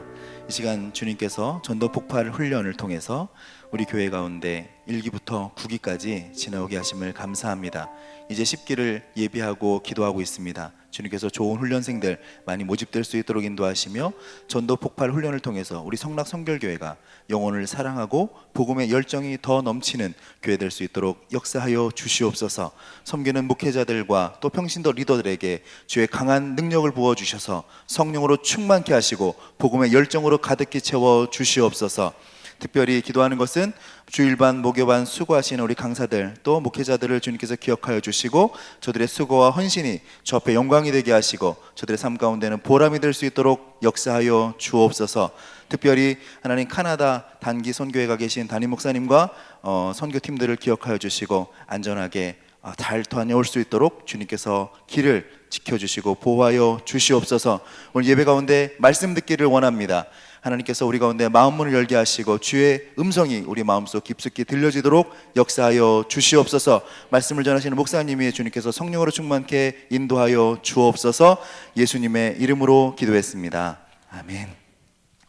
이 시간 주님께서 전도 폭발 훈련을 통해서 우리 교회 가운데 1기부터 9기까지 지나오게 하심을 감사합니다. 이제 10기를 예비하고 기도하고 있습니다. 주님께서 좋은 훈련생들 많이 모집될 수 있도록 인도하시며, 전도 폭발 훈련을 통해서 우리 성락 성결교회가 영혼을 사랑하고 복음의 열정이 더 넘치는 교회 될 수 있도록 역사하여 주시옵소서. 섬기는 목회자들과 또 평신도 리더들에게 주의 강한 능력을 부어주셔서 성령으로 충만케 하시고 복음의 열정으로 가득히 채워 주시옵소서. 특별히 기도하는 것은 주일반, 목요반 수고하시는 우리 강사들, 또 목회자들을 주님께서 기억하여 주시고 저들의 수고와 헌신이 주 앞에 영광이 되게 하시고 저들의 삶 가운데는 보람이 될 수 있도록 역사하여 주옵소서. 특별히 하나님 카나다 단기 선교회가 계신 담임 목사님과 선교팀들을 기억하여 주시고 안전하게 잘 다녀올 수 있도록 주님께서 길을 지켜주시고 보호하여 주시옵소서. 오늘 예배 가운데 말씀 듣기를 원합니다. 하나님께서 우리 가운데 마음문을 열게 하시고 주의 음성이 우리 마음속 깊숙이 들려지도록 역사하여 주시옵소서. 말씀을 전하시는 목사님이 주님께서 성령으로 충만케 인도하여 주옵소서. 예수님의 이름으로 기도했습니다. 아멘.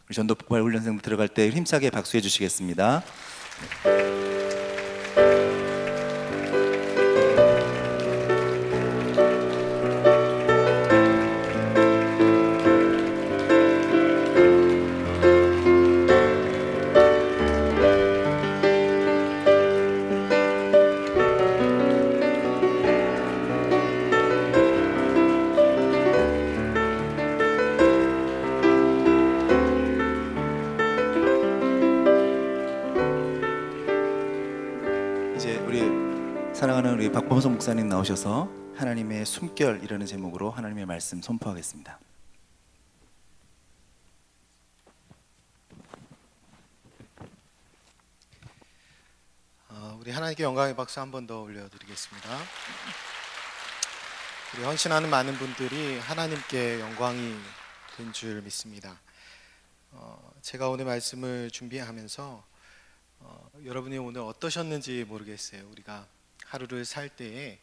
우리 전도 폭발 훈련생들 들어갈 때 힘차게 박수해 주시겠습니다. 박범선 목사님 나오셔서 하나님의 숨결이라는 제목으로 하나님의 말씀 선포하겠습니다. 우리 하나님께 영광의 박수 한 번 더 올려드리겠습니다. 우리 헌신하는 많은 분들이 하나님께 영광이 된 줄 믿습니다. 제가 오늘 말씀을 준비하면서 여러분이 오늘 어떠셨는지 모르겠어요. 우리가 하루를 살 때에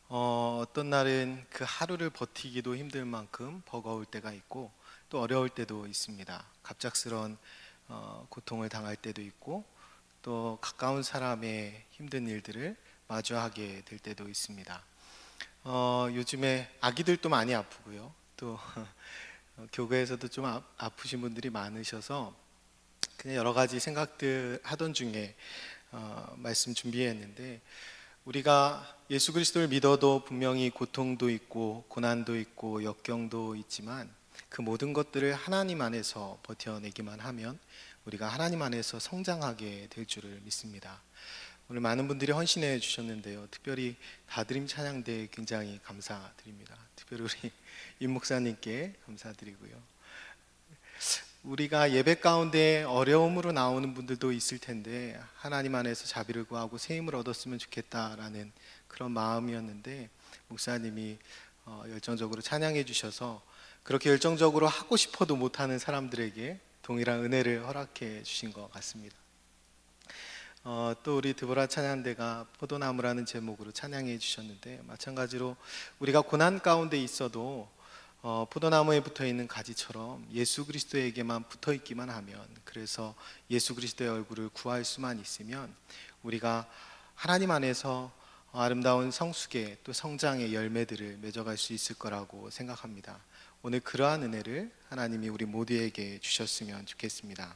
어떤 날은 그 하루를 버티기도 힘들 만큼 버거울 때가 있고 또 어려울 때도 있습니다. 갑작스러운 고통을 당할 때도 있고 또 가까운 사람의 힘든 일들을 마주하게 될 때도 있습니다. 요즘에 아기들도 많이 아프고요. 또 교회에서도 좀 아프신 분들이 많으셔서 그냥 여러 가지 생각들 하던 중에 말씀 준비했는데, 우리가 예수 그리스도를 믿어도 분명히 고통도 있고 고난도 있고 역경도 있지만 그 모든 것들을 하나님 안에서 버텨내기만 하면 우리가 하나님 안에서 성장하게 될 줄을 믿습니다. 오늘 많은 분들이 헌신해 주셨는데요. 특별히 다드림 찬양대에 굉장히 감사드립니다. 특별히 우리 임 목사님께 감사드리고요. 우리가 예배 가운데 어려움으로 나오는 분들도 있을 텐데 하나님 안에서 자비를 구하고 새 힘을 얻었으면 좋겠다라는 그런 마음이었는데, 목사님이 열정적으로 찬양해 주셔서 그렇게 열정적으로 하고 싶어도 못하는 사람들에게 동일한 은혜를 허락해 주신 것 같습니다. 또 우리 드보라 찬양대가 포도나무라는 제목으로 찬양해 주셨는데, 마찬가지로 우리가 고난 가운데 있어도 포도나무에 붙어있는 가지처럼 예수 그리스도에게만 붙어있기만 하면, 그래서 예수 그리스도의 얼굴을 구할 수만 있으면 우리가 하나님 안에서 아름다운 성숙의 또 성장의 열매들을 맺어갈 수 있을 거라고 생각합니다. 오늘 그러한 은혜를 하나님이 우리 모두에게 주셨으면 좋겠습니다.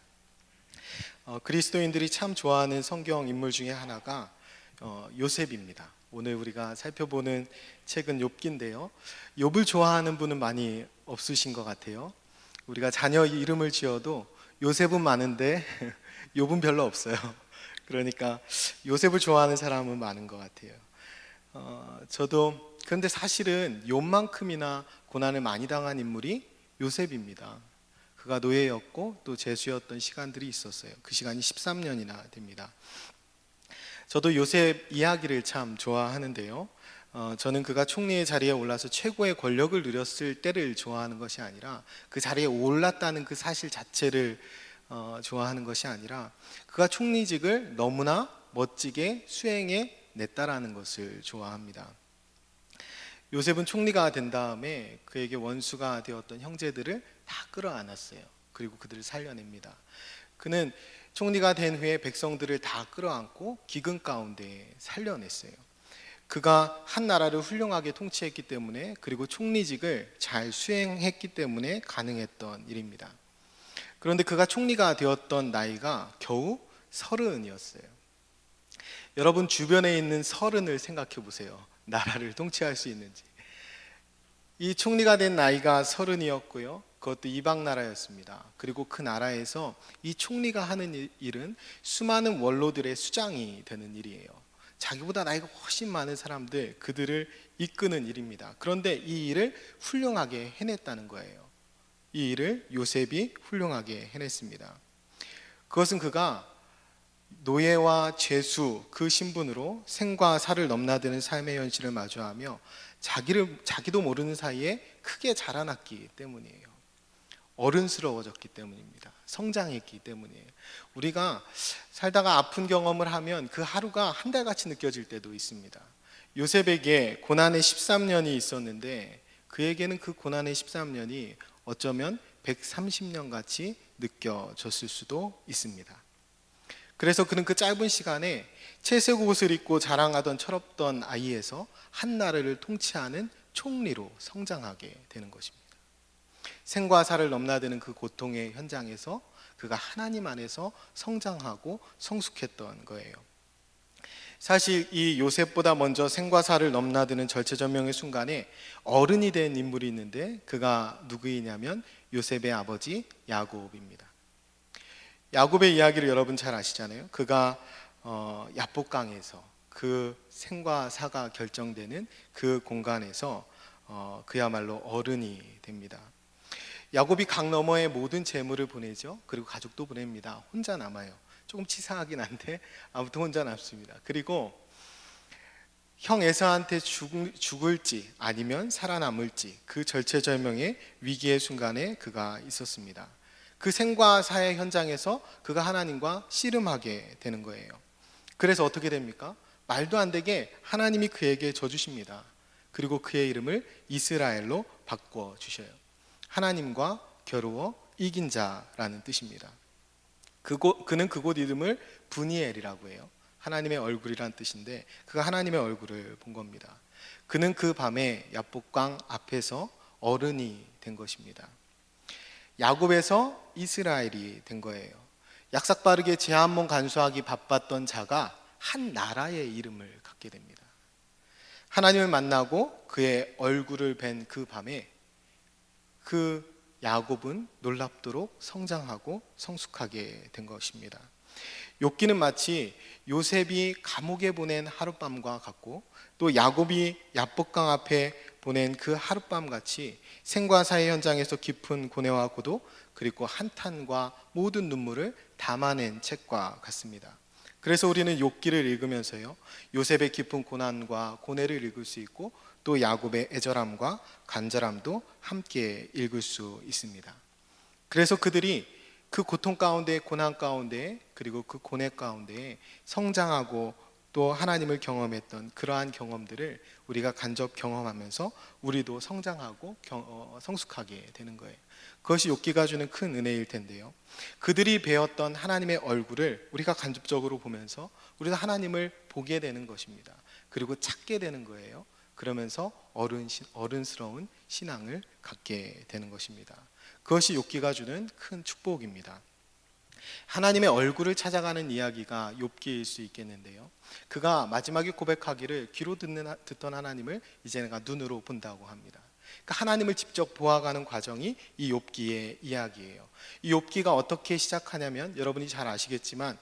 그리스도인들이 참 좋아하는 성경 인물 중에 하나가 요셉입니다. 오늘 우리가 살펴보는 책은 욥기인데요. 욥을 좋아하는 분은 많이 없으신 것 같아요. 우리가 자녀 이름을 지어도 요셉은 많은데 욥은 별로 없어요. 그러니까 요셉을 좋아하는 사람은 많은 것 같아요. 저도 그런데 사실은 욥만큼이나 고난을 많이 당한 인물이 요셉입니다. 그가 노예였고 또 제수였던 시간들이 있었어요. 그 시간이 13년이나 됩니다. 저도 요셉 이야기를 참 좋아하는데요. 저는 그가 총리의 자리에 올라서 최고의 권력을 누렸을 때를 좋아하는 것이 아니라, 그 자리에 올랐다는 그 사실 자체를 좋아하는 것이 아니라, 그가 총리직을 너무나 멋지게 수행해 냈다라는 것을 좋아합니다. 요셉은 총리가 된 다음에 그에게 원수가 되었던 형제들을 다 끌어안았어요. 그리고 그들을 살려냅니다. 그는 총리가 된 후에 백성들을 다 끌어안고 기근 가운데 살려냈어요. 그가 한 나라를 훌륭하게 통치했기 때문에, 그리고 총리직을 잘 수행했기 때문에 가능했던 일입니다. 그런데 그가 총리가 되었던 나이가 겨우 30이었어요. 여러분 주변에 있는 30을 생각해 보세요. 나라를 통치할 수 있는지. 이 총리가 된 나이가 30이었고요. 그것도 이방 나라였습니다. 그리고 그 나라에서 이 총리가 하는 일은 수많은 원로들의 수장이 되는 일이에요. 자기보다 나이가 훨씬 많은 사람들, 그들을 이끄는 일입니다. 그런데 이 일을 훌륭하게 해냈다는 거예요. 이 일을 요셉이 훌륭하게 해냈습니다. 그것은 그가 노예와 죄수 그 신분으로 생과 사를 넘나드는 삶의 현실을 마주하며 자기도 모르는 사이에 크게 자라났기 때문이에요. 어른스러워졌기 때문입니다. 성장했기 때문이에요. 우리가 살다가 아픈 경험을 하면 그 하루가 한 달같이 느껴질 때도 있습니다. 요셉에게 고난의 13년이 있었는데 그에게는 그 고난의 13년이 어쩌면 130년 같이 느껴졌을 수도 있습니다. 그래서 그는 그 짧은 시간에 채색 옷을 입고 자랑하던 철없던 아이에서 한 나라를 통치하는 총리로 성장하게 되는 것입니다. 생과 사를 넘나드는 그 고통의 현장에서 그가 하나님 안에서 성장하고 성숙했던 거예요. 사실 이 요셉보다 먼저 생과 사를 넘나드는 절체절명의 순간에 어른이 된 인물이 있는데, 그가 누구이냐면 요셉의 아버지 야곱입니다. 야곱의 이야기를 여러분 잘 아시잖아요. 그가 야복강에서 그 생과 사가 결정되는 그 공간에서 그야말로 어른이 됩니다. 야곱이 강 너머에 모든 재물을 보내죠. 그리고 가족도 보냅니다. 혼자 남아요. 조금 치사하긴 한데 아무튼 혼자 남습니다. 그리고 형 에사한테 죽을지 아니면 살아남을지 그 절체절명의 위기의 순간에 그가 있었습니다. 그 생과 사의 현장에서 그가 하나님과 씨름하게 되는 거예요. 그래서 어떻게 됩니까? 말도 안 되게 하나님이 그에게 져주십니다. 그리고 그의 이름을 이스라엘로 바꿔주셔요. 하나님과 겨루어 이긴 자라는 뜻입니다. 그는 그곳 이름을 브니엘이라고 해요. 하나님의 얼굴이란 뜻인데 그가 하나님의 얼굴을 본 겁니다. 그는 그 밤에 야복강 앞에서 어른이 된 것입니다. 야곱에서 이스라엘이 된 거예요. 약삭빠르게 제 한 몸 간수하기 바빴던 자가 한 나라의 이름을 갖게 됩니다. 하나님을 만나고 그의 얼굴을 뵌 그 밤에 그 야곱은 놀랍도록 성장하고 성숙하게 된 것입니다. 욥기는 마치 요셉이 감옥에 보낸 하룻밤과 같고 또 야곱이 야복강 앞에 보낸 그 하룻밤 같이 생과 사의 현장에서 깊은 고뇌와 고독 그리고 한탄과 모든 눈물을 담아낸 책과 같습니다. 그래서 우리는 욥기를 읽으면서요 요셉의 깊은 고난과 고뇌를 읽을 수 있고 또 야곱의 애절함과 간절함도 함께 읽을 수 있습니다. 그래서 그들이 그 고통 가운데 고난 가운데 그리고 그 고뇌 가운데 성장하고 또 하나님을 경험했던 그러한 경험들을 우리가 간접 경험하면서 우리도 성장하고 성숙하게 되는 거예요. 그것이 욥기가 주는 큰 은혜일 텐데요. 그들이 배웠던 하나님의 얼굴을 우리가 간접적으로 보면서 우리도 하나님을 보게 되는 것입니다. 그리고 찾게 되는 거예요. 그러면서 어른스러운 신앙을 갖게 되는 것입니다. 그것이 욥기가 주는 큰 축복입니다. 하나님의 얼굴을 찾아가는 이야기가 욥기일 수 있겠는데요. 그가 마지막에 고백하기를 귀로 듣던 하나님을 이제 내가 눈으로 본다고 합니다. 그러니까 하나님을 직접 보아가는 과정이 이 욥기의 이야기예요. 이 욥기가 어떻게 시작하냐면 여러분이 잘 아시겠지만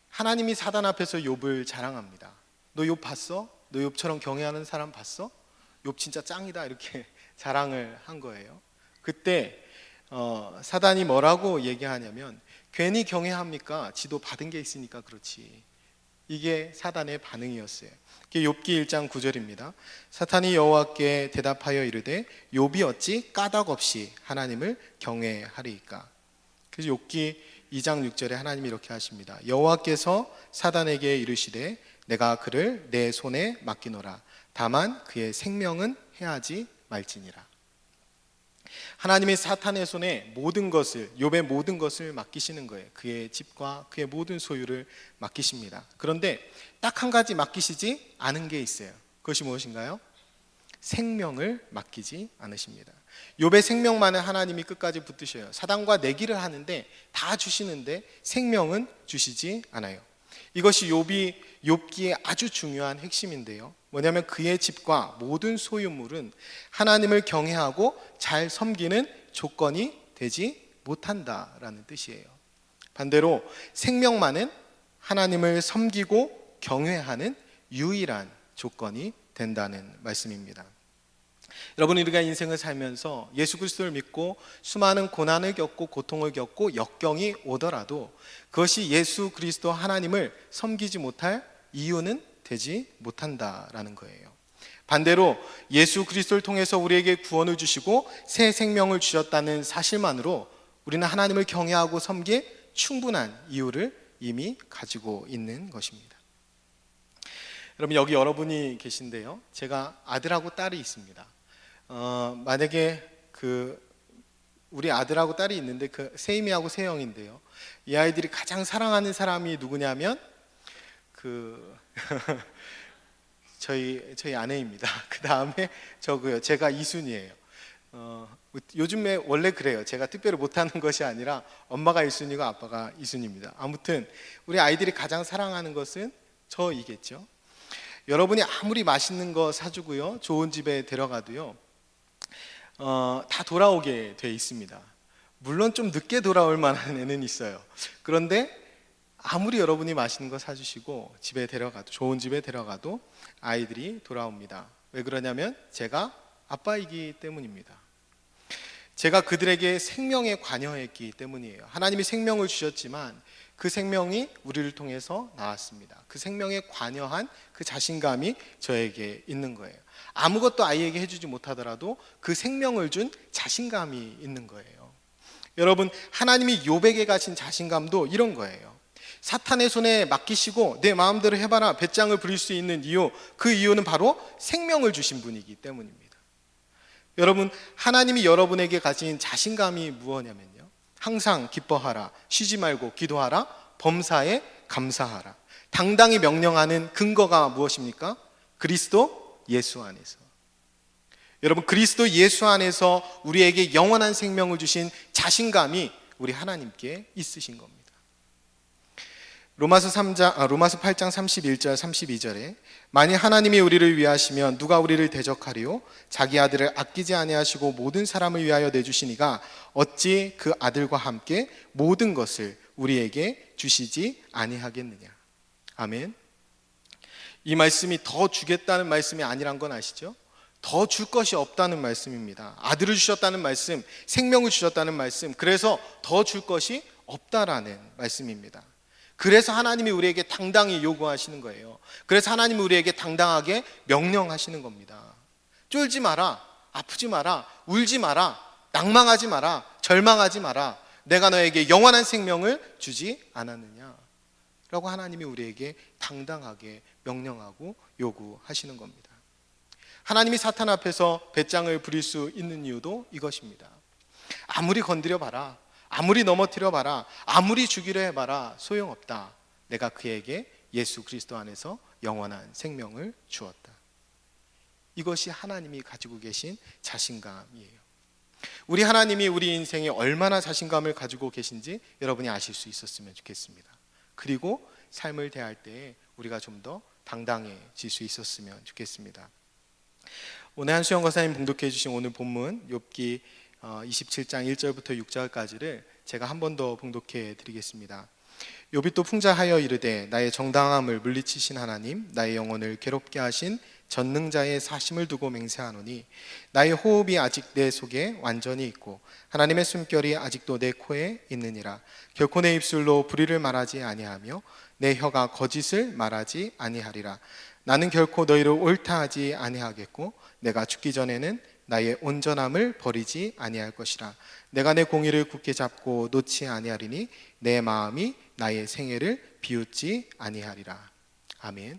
하나님이 사단 앞에서 욥을 자랑합니다. 너 욥 봤어? 너 욥처럼 경외하는 사람 봤어? 욥 진짜 짱이다 이렇게 자랑을 한 거예요. 그때 사단이 뭐라고 얘기하냐면 괜히 경외합니까? 지도 받은 게 있으니까 그렇지. 이게 사단의 반응이었어요. 욥기 1장 9절입니다. 사탄이 여호와께 대답하여 이르되 욥이 어찌 까닭 없이 하나님을 경외하리이까. 그래서 욥기 2장 6절에 하나님이 이렇게 하십니다. 여호와께서 사단에게 이르시되 내가 그를 내 손에 맡기노라. 다만 그의 생명은 해하지 말지니라. 하나님이 사탄의 손에 모든 것을 욥의 모든 것을 맡기시는 거예요. 그의 집과 그의 모든 소유를 맡기십니다. 그런데 딱 한 가지 맡기시지 않은 게 있어요. 그것이 무엇인가요? 생명을 맡기지 않으십니다. 욥의 생명만은 하나님이 끝까지 붙드셔요. 사단과 내기를 하는데 다 주시는데 생명은 주시지 않아요. 이것이 욥기의 아주 중요한 핵심인데요. 뭐냐면 그의 집과 모든 소유물은 하나님을 경외하고 잘 섬기는 조건이 되지 못한다라는 뜻이에요. 반대로 생명만은 하나님을 섬기고 경외하는 유일한 조건이 된다는 말씀입니다. 여러분, 우리가 인생을 살면서 예수 그리스도를 믿고 수많은 고난을 겪고 고통을 겪고 역경이 오더라도 그것이 예수 그리스도 하나님을 섬기지 못할 이유는 되지 못한다라는 거예요. 반대로 예수 그리스도를 통해서 우리에게 구원을 주시고 새 생명을 주셨다는 사실만으로 우리는 하나님을 경외하고 섬길 충분한 이유를 이미 가지고 있는 것입니다. 여러분, 여기 여러분이 계신데요. 제가 아들하고 딸이 있습니다. 만약에 우리 아들하고 딸이 있는데 세임이하고 세영인데요. 이 아이들이 가장 사랑하는 사람이 누구냐면 저희 아내입니다. 그 다음에 저고요. 제가 이순이에요. 요즘에 원래 그래요. 제가 특별히 못하는 것이 아니라 엄마가 1순위고 아빠가 2순위입니다. 아무튼 우리 아이들이 가장 사랑하는 것은 저이겠죠. 여러분이 아무리 맛있는 거 사주고요, 좋은 집에 데려가도요, 다 돌아오게 돼 있습니다. 물론 좀 늦게 돌아올 만한 애는 있어요. 그런데 아무리 여러분이 맛있는 거 사주시고 집에 데려가도, 좋은 집에 데려가도 아이들이 돌아옵니다. 왜 그러냐면 제가 아빠이기 때문입니다. 제가 그들에게 생명에 관여했기 때문이에요. 하나님이 생명을 주셨지만 그 생명이 우리를 통해서 나왔습니다. 그 생명에 관여한 그 자신감이 저에게 있는 거예요. 아무것도 아이에게 해주지 못하더라도 그 생명을 준 자신감이 있는 거예요. 여러분, 하나님이 욥에게 가신 자신감도 이런 거예요. 사탄의 손에 맡기시고 내 마음대로 해봐라 배짱을 부릴 수 있는 이유, 그 이유는 바로 생명을 주신 분이기 때문입니다. 여러분, 하나님이 여러분에게 가진 자신감이 무엇이냐면요, 항상 기뻐하라, 쉬지 말고 기도하라, 범사에 감사하라. 당당히 명령하는 근거가 무엇입니까? 그리스도 예수 안에서. 여러분, 그리스도 예수 안에서 우리에게 영원한 생명을 주신 자신감이 우리 하나님께 있으신 겁니다. 로마서 8장 31절 32절에 만일 하나님이 우리를 위하시면 누가 우리를 대적하리요? 자기 아들을 아끼지 아니하시고 모든 사람을 위하여 내주시니가 어찌 그 아들과 함께 모든 것을 우리에게 주시지 아니하겠느냐. 아멘. 이 말씀이 더 주겠다는 말씀이 아니란 건 아시죠? 더 줄 것이 없다는 말씀입니다. 아들을 주셨다는 말씀, 생명을 주셨다는 말씀, 그래서 더 줄 것이 없다라는 말씀입니다. 그래서 하나님이 우리에게 당당히 요구하시는 거예요. 그래서 하나님이 우리에게 당당하게 명령하시는 겁니다. 쫄지 마라, 아프지 마라, 울지 마라, 낭망하지 마라, 절망하지 마라. 내가 너에게 영원한 생명을 주지 않았느냐 라고 하나님이 우리에게 당당하게 명령하고 요구하시는 겁니다. 하나님이 사탄 앞에서 배짱을 부릴 수 있는 이유도 이것입니다. 아무리 건드려 봐라, 아무리 넘어뜨려 봐라, 아무리 죽이려 해봐라, 소용없다. 내가 그에게 예수 그리스도 안에서 영원한 생명을 주었다. 이것이 하나님이 가지고 계신 자신감이에요. 우리 하나님이 우리 인생에 얼마나 자신감을 가지고 계신지 여러분이 아실 수 있었으면 좋겠습니다. 그리고 삶을 대할 때 우리가 좀 더 당당해질 수 있었으면 좋겠습니다. 오늘 한수영 권사님 봉독해 주신 오늘 본문 욥기 27장 1절부터 6절까지를 제가 한 번 더 봉독해 드리겠습니다. 욥이 또 풍자하여 이르되 나의 정당함을 물리치신 하나님, 나의 영혼을 괴롭게 하신 전능자의 사심을 두고 맹세하노니 나의 호흡이 아직 내 속에 완전히 있고 하나님의 숨결이 아직도 내 코에 있느니라. 결코 내 입술로 불의를 말하지 아니하며 내 혀가 거짓을 말하지 아니하리라. 나는 결코 너희를 옳다 하지 아니하겠고 내가 죽기 전에는 나의 온전함을 버리지 아니할 것이라. 내가 내 공의를 굳게 잡고 놓지 아니하리니 내 마음이 나의 생애를 비웃지 아니하리라. 아멘.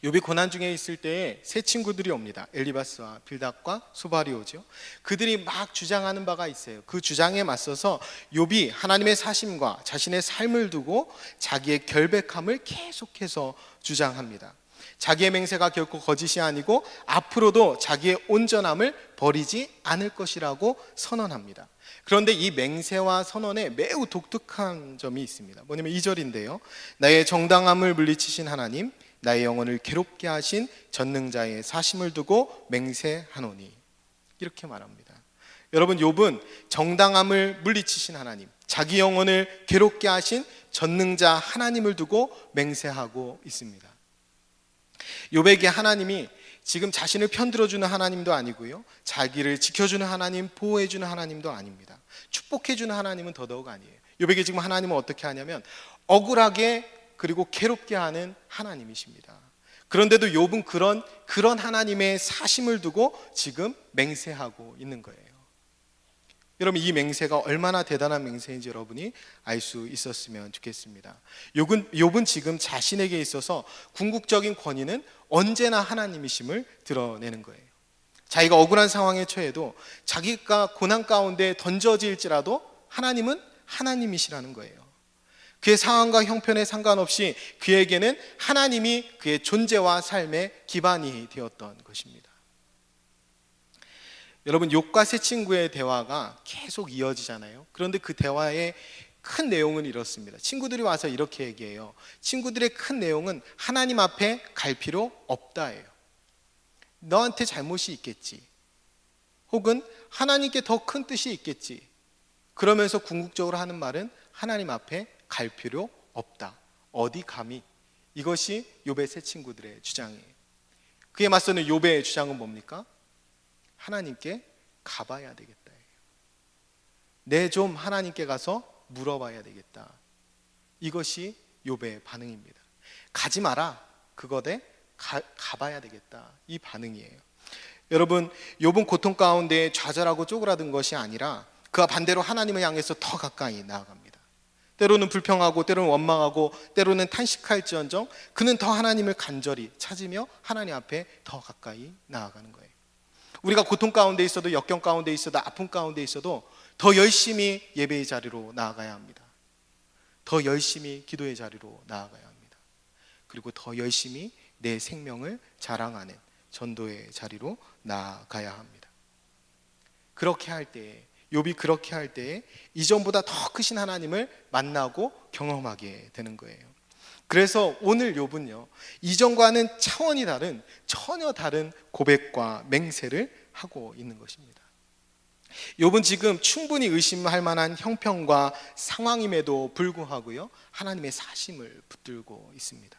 욥이 고난 중에 있을 때에 세 친구들이 옵니다. 엘리바스와 빌닷과 소발이 오죠. 그들이 막 주장하는 바가 있어요. 그 주장에 맞서서 욥이 하나님의 사심과 자신의 삶을 두고 자기의 결백함을 계속해서 주장합니다. 자기의 맹세가 결코 거짓이 아니고 앞으로도 자기의 온전함을 버리지 않을 것이라고 선언합니다. 그런데 이 맹세와 선언에 매우 독특한 점이 있습니다. 뭐냐면 2절인데요. 나의 정당함을 물리치신 하나님, 나의 영혼을 괴롭게 하신 전능자의 사심을 두고 맹세하노니, 이렇게 말합니다. 여러분, 욥은 정당함을 물리치신 하나님, 자기 영혼을 괴롭게 하신 전능자 하나님을 두고 맹세하고 있습니다. 욥에게 하나님이 지금 자신을 편들어주는 하나님도 아니고요, 자기를 지켜주는 하나님, 보호해주는 하나님도 아닙니다. 축복해주는 하나님은 더더욱 아니에요. 욥에게 지금 하나님은 어떻게 하냐면 억울하게 그리고 괴롭게 하는 하나님이십니다. 그런데도 욥은 그런 하나님의 사심을 두고 지금 맹세하고 있는 거예요. 여러분, 이 맹세가 얼마나 대단한 맹세인지 여러분이 알 수 있었으면 좋겠습니다. 욥은 지금 자신에게 있어서 궁극적인 권위는 언제나 하나님이심을 드러내는 거예요. 자기가 억울한 상황에 처해도, 자기가 고난 가운데 던져질지라도 하나님은 하나님이시라는 거예요. 그의 상황과 형편에 상관없이 그에게는 하나님이 그의 존재와 삶의 기반이 되었던 것입니다. 여러분, 욥과 세 친구의 대화가 계속 이어지잖아요. 그런데 그 대화의 큰 내용은 이렇습니다. 친구들이 와서 이렇게 얘기해요. 친구들의 큰 내용은 하나님 앞에 갈 필요 없다예요. 너한테 잘못이 있겠지, 혹은 하나님께 더 큰 뜻이 있겠지. 그러면서 궁극적으로 하는 말은 하나님 앞에 갈 필요 없다. 어디 감히? 이것이 욥의 세 친구들의 주장이에요. 그에 맞서는 욥의 주장은 뭡니까? 하나님께 가봐야 되겠다. 내 좀 하나님께 가서 물어봐야 되겠다. 이것이 욥의 반응입니다. 가지 마라. 그거대 가봐야 되겠다. 이 반응이에요. 여러분, 욥은 고통 가운데 좌절하고 쪼그라든 것이 아니라 그와 반대로 하나님을 향해서 더 가까이 나아갑니다. 때로는 불평하고 때로는 원망하고 때로는 탄식할지언정 그는 더 하나님을 간절히 찾으며 하나님 앞에 더 가까이 나아가는 거예요. 우리가 고통 가운데 있어도 역경 가운데 있어도 아픔 가운데 있어도 더 열심히 예배의 자리로 나아가야 합니다. 더 열심히 기도의 자리로 나아가야 합니다. 그리고 더 열심히 내 생명을 자랑하는 전도의 자리로 나아가야 합니다. 그렇게 할 때에, 욥이 그렇게 할 때에 이전보다 더 크신 하나님을 만나고 경험하게 되는 거예요. 그래서 오늘 욥은요, 이전과는 차원이 다른, 전혀 다른 고백과 맹세를 하고 있는 것입니다. 욥은 지금 충분히 의심할 만한 형편과 상황임에도 불구하고요, 하나님의 사심을 붙들고 있습니다.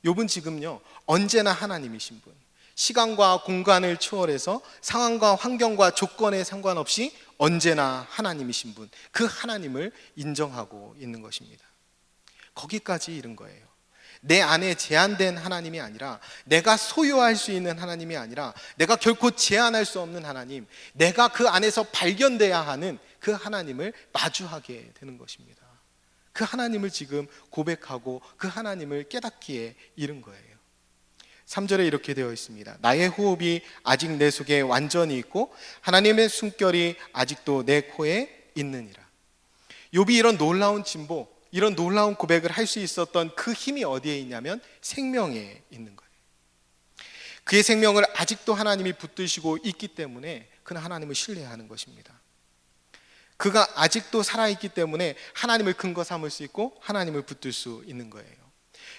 욥은 지금요, 언제나 하나님이신 분, 시간과 공간을 초월해서 상황과 환경과 조건에 상관없이 언제나 하나님이신 분, 그 하나님을 인정하고 있는 것입니다. 거기까지 이른 거예요. 내 안에 제한된 하나님이 아니라, 내가 소유할 수 있는 하나님이 아니라, 내가 결코 제한할 수 없는 하나님, 내가 그 안에서 발견돼야 하는 그 하나님을 마주하게 되는 것입니다. 그 하나님을 지금 고백하고 그 하나님을 깨닫기에 이른 거예요. 3절에 이렇게 되어 있습니다. 나의 호흡이 아직 내 속에 완전히 있고 하나님의 숨결이 아직도 내 코에 있느니라. 욥이 이런 놀라운 진보, 이런 놀라운 고백을 할 수 있었던 그 힘이 어디에 있냐면 생명에 있는 거예요. 그의 생명을 아직도 하나님이 붙드시고 있기 때문에 그는 하나님을 신뢰하는 것입니다. 그가 아직도 살아있기 때문에 하나님을 근거 삼을 수 있고 하나님을 붙들 수 있는 거예요.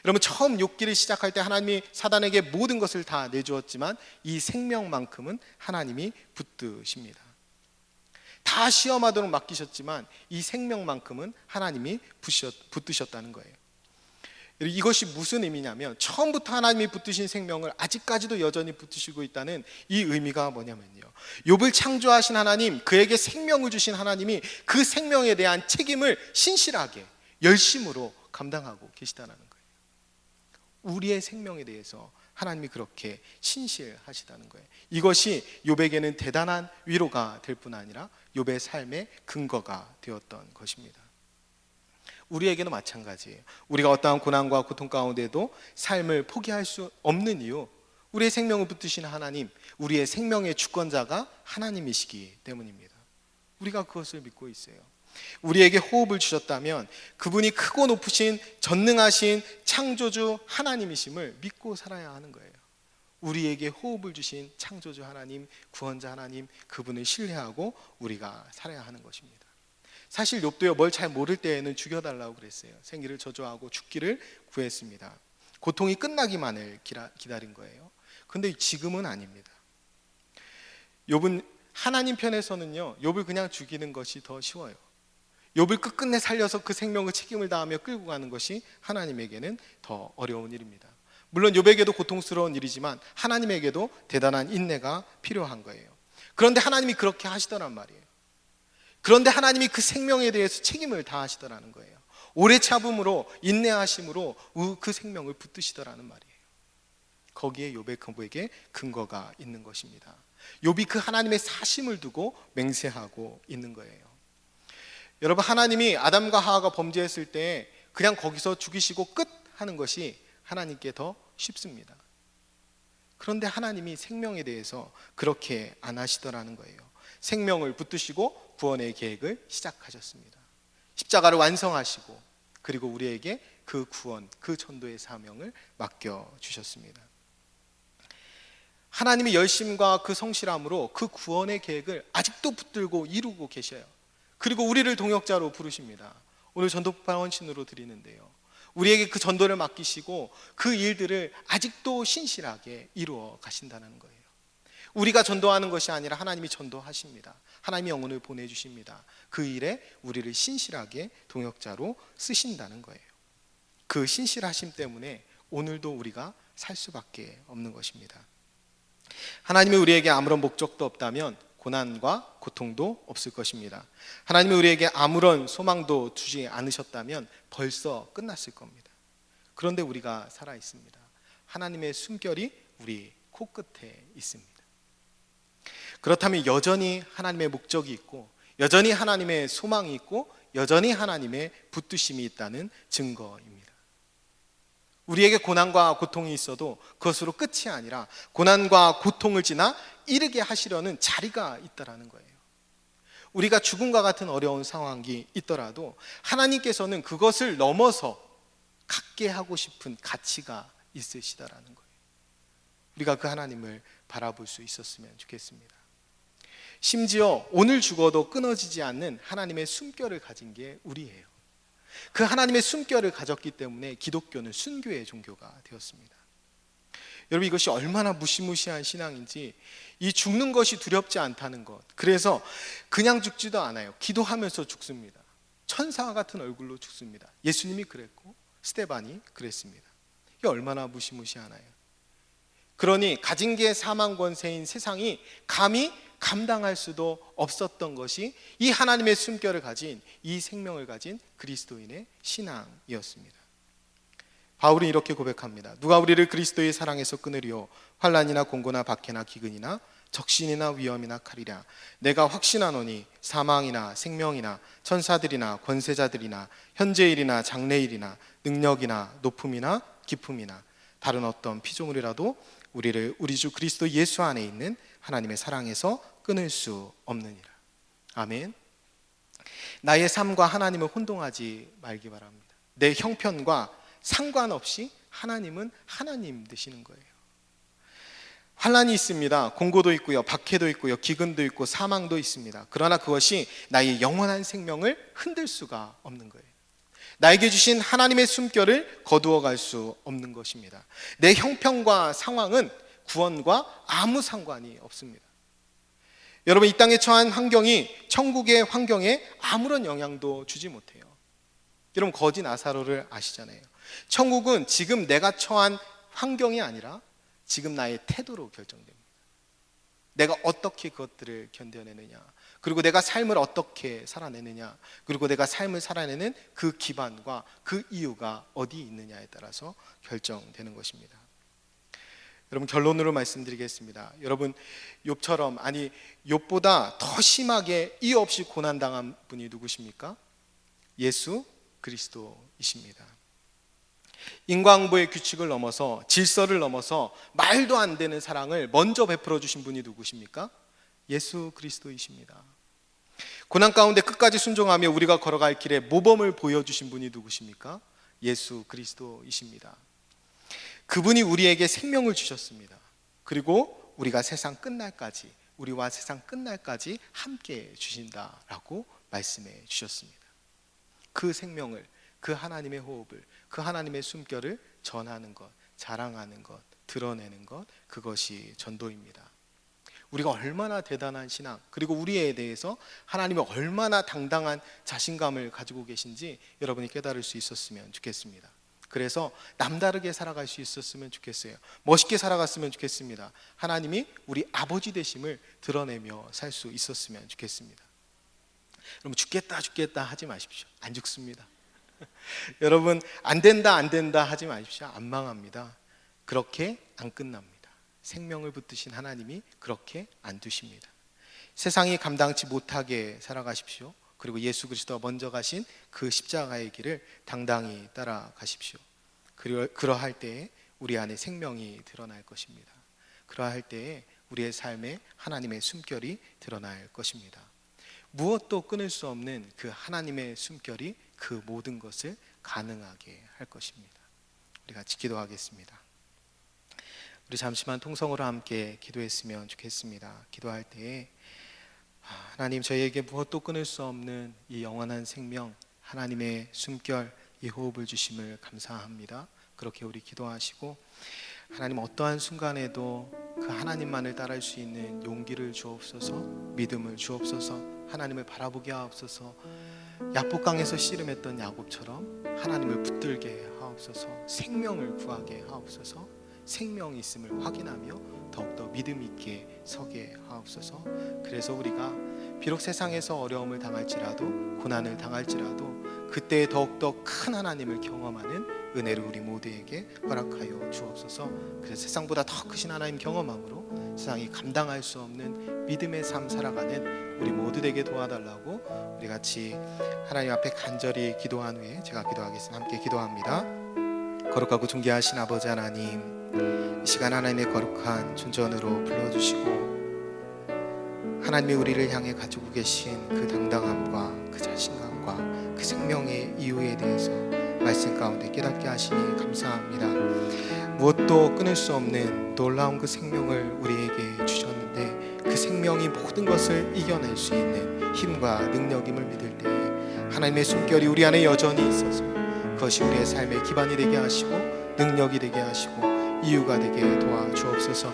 여러분, 처음 욥기를 시작할 때 하나님이 사단에게 모든 것을 다 내주었지만 이 생명만큼은 하나님이 붙드십니다. 다 시험하도록 맡기셨지만 이 생명만큼은 하나님이 붙드셨다는 거예요. 이것이 무슨 의미냐면, 처음부터 하나님이 붙드신 생명을 아직까지도 여전히 붙드시고 있다는 이 의미가 뭐냐면요, 욥을 창조하신 하나님, 그에게 생명을 주신 하나님이 그 생명에 대한 책임을 신실하게 열심으로 감당하고 계시다는 거예요. 우리의 생명에 대해서 하나님이 그렇게 신실하시다는 거예요. 이것이 욥에게는 대단한 위로가 될 뿐 아니라 욥의 삶의 근거가 되었던 것입니다. 우리에게도 마찬가지예요. 우리가 어떠한 고난과 고통 가운데도 삶을 포기할 수 없는 이유, 우리의 생명을 붙드신 하나님, 우리의 생명의 주권자가 하나님이시기 때문입니다. 우리가 그것을 믿고 있어요. 우리에게 호흡을 주셨다면 그분이 크고 높으신 전능하신 창조주 하나님이심을 믿고 살아야 하는 거예요. 우리에게 호흡을 주신 창조주 하나님, 구원자 하나님, 그분을 신뢰하고 우리가 살아야 하는 것입니다. 사실 욥도요, 뭘 잘 모를 때에는 죽여달라고 그랬어요. 생기를 저주하고 죽기를 구했습니다. 고통이 끝나기만을 기다린 거예요. 근데 지금은 아닙니다. 욥은 하나님 편에서는요, 욥을 그냥 죽이는 것이 더 쉬워요. 욥을 끝끝내 살려서 그 생명을 책임을 다하며 끌고 가는 것이 하나님에게는 더 어려운 일입니다. 물론 욥에게도 고통스러운 일이지만 하나님에게도 대단한 인내가 필요한 거예요. 그런데 하나님이 그렇게 하시더란 말이에요. 그런데 하나님이 그 생명에 대해서 책임을 다하시더라는 거예요. 오래 참음으로, 인내하심으로 그 생명을 붙드시더라는 말이에요. 거기에 욥의 고백에 근거가 있는 것입니다. 욥이 그 하나님의 사심을 두고 맹세하고 있는 거예요. 여러분, 하나님이 아담과 하와가 범죄했을 때 그냥 거기서 죽이시고 끝 하는 것이 하나님께 더 쉽습니다. 그런데 하나님이 생명에 대해서 그렇게 안 하시더라는 거예요. 생명을 붙드시고 구원의 계획을 시작하셨습니다. 십자가를 완성하시고 그리고 우리에게 그 구원, 그 전도의 사명을 맡겨주셨습니다. 하나님이 열심과 그 성실함으로 그 구원의 계획을 아직도 붙들고 이루고 계셔요. 그리고 우리를 동역자로 부르십니다. 오늘 전도폭발 헌신으로 드리는데요, 우리에게 그 전도를 맡기시고 그 일들을 아직도 신실하게 이루어 가신다는 거예요. 우리가 전도하는 것이 아니라 하나님이 전도하십니다. 하나님이 영혼을 보내주십니다. 그 일에 우리를 신실하게 동역자로 쓰신다는 거예요. 그 신실하심 때문에 오늘도 우리가 살 수밖에 없는 것입니다. 하나님이 우리에게 아무런 목적도 없다면 고난과 고통도 없을 것입니다. 하나님이 우리에게 아무런 소망도 주지 않으셨다면 벌써 끝났을 겁니다. 그런데 우리가 살아 있습니다. 하나님의 숨결이 우리 코끝에 있습니다. 그렇다면 여전히 하나님의 목적이 있고, 여전히 하나님의 소망이 있고, 여전히 하나님의 붙드심이 있다는 증거입니다. 우리에게 고난과 고통이 있어도 그것으로 끝이 아니라 고난과 고통을 지나 이르게 하시려는 자리가 있다라는 거예요. 우리가 죽음과 같은 어려운 상황이 있더라도 하나님께서는 그것을 넘어서 갖게 하고 싶은 가치가 있으시다라는 거예요. 우리가 그 하나님을 바라볼 수 있었으면 좋겠습니다. 심지어 오늘 죽어도 끊어지지 않는 하나님의 숨결을 가진 게 우리예요. 그 하나님의 숨결을 가졌기 때문에 기독교는 순교의 종교가 되었습니다. 여러분, 이것이 얼마나 무시무시한 신앙인지, 이 죽는 것이 두렵지 않다는 것. 그래서 그냥 죽지도 않아요. 기도하면서 죽습니다. 천사와 같은 얼굴로 죽습니다. 예수님이 그랬고 스데반이 그랬습니다. 이게 얼마나 무시무시하나요? 그러니 가진 게 사망 권세인 세상이 감히 감당할 수도 없었던 것이 이 하나님의 숨결을 가진, 이 생명을 가진 그리스도인의 신앙이었습니다. 바울은 이렇게 고백합니다. 누가 우리를 그리스도의 사랑에서 끊으리요? 환난이나 공고나 박해나 기근이나 적신이나 위험이나 칼이랴. 내가 확신하노니 사망이나 생명이나 천사들이나 권세자들이나 현재일이나 장래일이나 능력이나 높음이나 기품이나 다른 어떤 피조물이라도 우리를 우리 주 그리스도 예수 안에 있는 하나님의 사랑에서 끊을 수 없느니라. 아멘. 나의 삶과 하나님을 혼동하지 말기 바랍니다. 내 형편과 상관없이 하나님은 하나님 되시는 거예요. 환난이 있습니다. 공고도 있고요, 박해도 있고요, 기근도 있고 사망도 있습니다. 그러나 그것이 나의 영원한 생명을 흔들 수가 없는 거예요. 나에게 주신 하나님의 숨결을 거두어 갈 수 없는 것입니다. 내 형편과 상황은 구원과 아무 상관이 없습니다. 여러분, 이 땅에 처한 환경이 천국의 환경에 아무런 영향도 주지 못해요. 여러분, 거지 나사로를 아시잖아요. 천국은 지금 내가 처한 환경이 아니라 지금 나의 태도로 결정됩니다. 내가 어떻게 그것들을 견뎌내느냐, 그리고 내가 삶을 어떻게 살아내느냐, 그리고 내가 삶을 살아내는 그 기반과 그 이유가 어디 있느냐에 따라서 결정되는 것입니다. 여러분, 결론으로 말씀드리겠습니다. 여러분, 욥처럼, 아니 욥보다 더 심하게 이유 없이 고난당한 분이 누구십니까? 예수 그리스도이십니다. 인과응보의 규칙을 넘어서, 질서를 넘어서 말도 안 되는 사랑을 먼저 베풀어 주신 분이 누구십니까? 예수 그리스도이십니다. 고난 가운데 끝까지 순종하며 우리가 걸어갈 길에 모범을 보여주신 분이 누구십니까? 예수 그리스도이십니다. 그분이 우리에게 생명을 주셨습니다. 그리고 우리가 세상 끝날까지, 우리와 세상 끝날까지 함께 주신다라고 말씀해 주셨습니다. 그 생명을, 그 하나님의 호흡을, 그 하나님의 숨결을 전하는 것, 자랑하는 것, 드러내는 것, 그것이 전도입니다. 우리가 얼마나 대단한 신앙, 그리고 우리에 대해서 하나님이 얼마나 당당한 자신감을 가지고 계신지 여러분이 깨달을 수 있었으면 좋겠습니다. 그래서 남다르게 살아갈 수 있었으면 좋겠어요. 멋있게 살아갔으면 좋겠습니다. 하나님이 우리 아버지 되심을 드러내며 살 수 있었으면 좋겠습니다. 여러분, 죽겠다 하지 마십시오. 안 죽습니다. 여러분, 안 된다 하지 마십시오. 안 망합니다. 그렇게 안 끝납니다. 생명을 붙드신 하나님이 그렇게 안 두십니다. 세상이 감당치 못하게 살아가십시오. 그리고 예수 그리스도가 먼저 가신 그 십자가의 길을 당당히 따라가십시오. 그러할 때에 우리 안에 생명이 드러날 것입니다. 그러할 때에 우리의 삶에 하나님의 숨결이 드러날 것입니다. 무엇도 끊을 수 없는 그 하나님의 숨결이 그 모든 것을 가능하게 할 것입니다. 우리 같이 기도하겠습니다. 우리 잠시만 통성으로 함께 기도했으면 좋겠습니다. 기도할 때에 하나님, 저희에게 무엇도 끊을 수 없는 이 영원한 생명, 하나님의 숨결, 이 호흡을 주심을 감사합니다. 그렇게 우리 기도하시고, 하나님 어떠한 순간에도 그 하나님만을 따를 수 있는 용기를 주옵소서, 믿음을 주옵소서, 하나님을 바라보게 하옵소서. 야복강에서 씨름했던 야곱처럼 하나님을 붙들게 하옵소서, 생명을 구하게 하옵소서, 생명이 있음을 확인하며 더욱더 믿음 있게 서게 하옵소서. 그래서 우리가 비록 세상에서 어려움을 당할지라도, 고난을 당할지라도 그때 더욱더 큰 하나님을 경험하는 은혜를 우리 모두에게 허락하여 주옵소서. 그래서 세상보다 더 크신 하나님 경험함으로 세상이 감당할 수 없는 믿음의 삶 살아가는 우리 모두 되게 도와달라고 우리 같이 하나님 앞에 간절히 기도한 후에 제가 기도하겠습니다. 함께 기도합니다. 거룩하고 존귀하신 아버지 하나님, 이 시간 하나님의 거룩한 존전으로 불러주시고 하나님이 우리를 향해 가지고 계신 그 당당함과 그 자신감과 그 생명의 이유에 대해서 말씀 가운데 깨닫게 하시니 감사합니다. 무엇도 끊을 수 없는 놀라운 그 생명을 우리에게 주셨는데 그 생명이 모든 것을 이겨낼 수 있는 힘과 능력임을 믿을 때에 하나님의 숨결이 우리 안에 여전히 있어서 그것이 우리의 삶의 기반이 되게 하시고 능력이 되게 하시고 이유가 되게 도와주옵소서.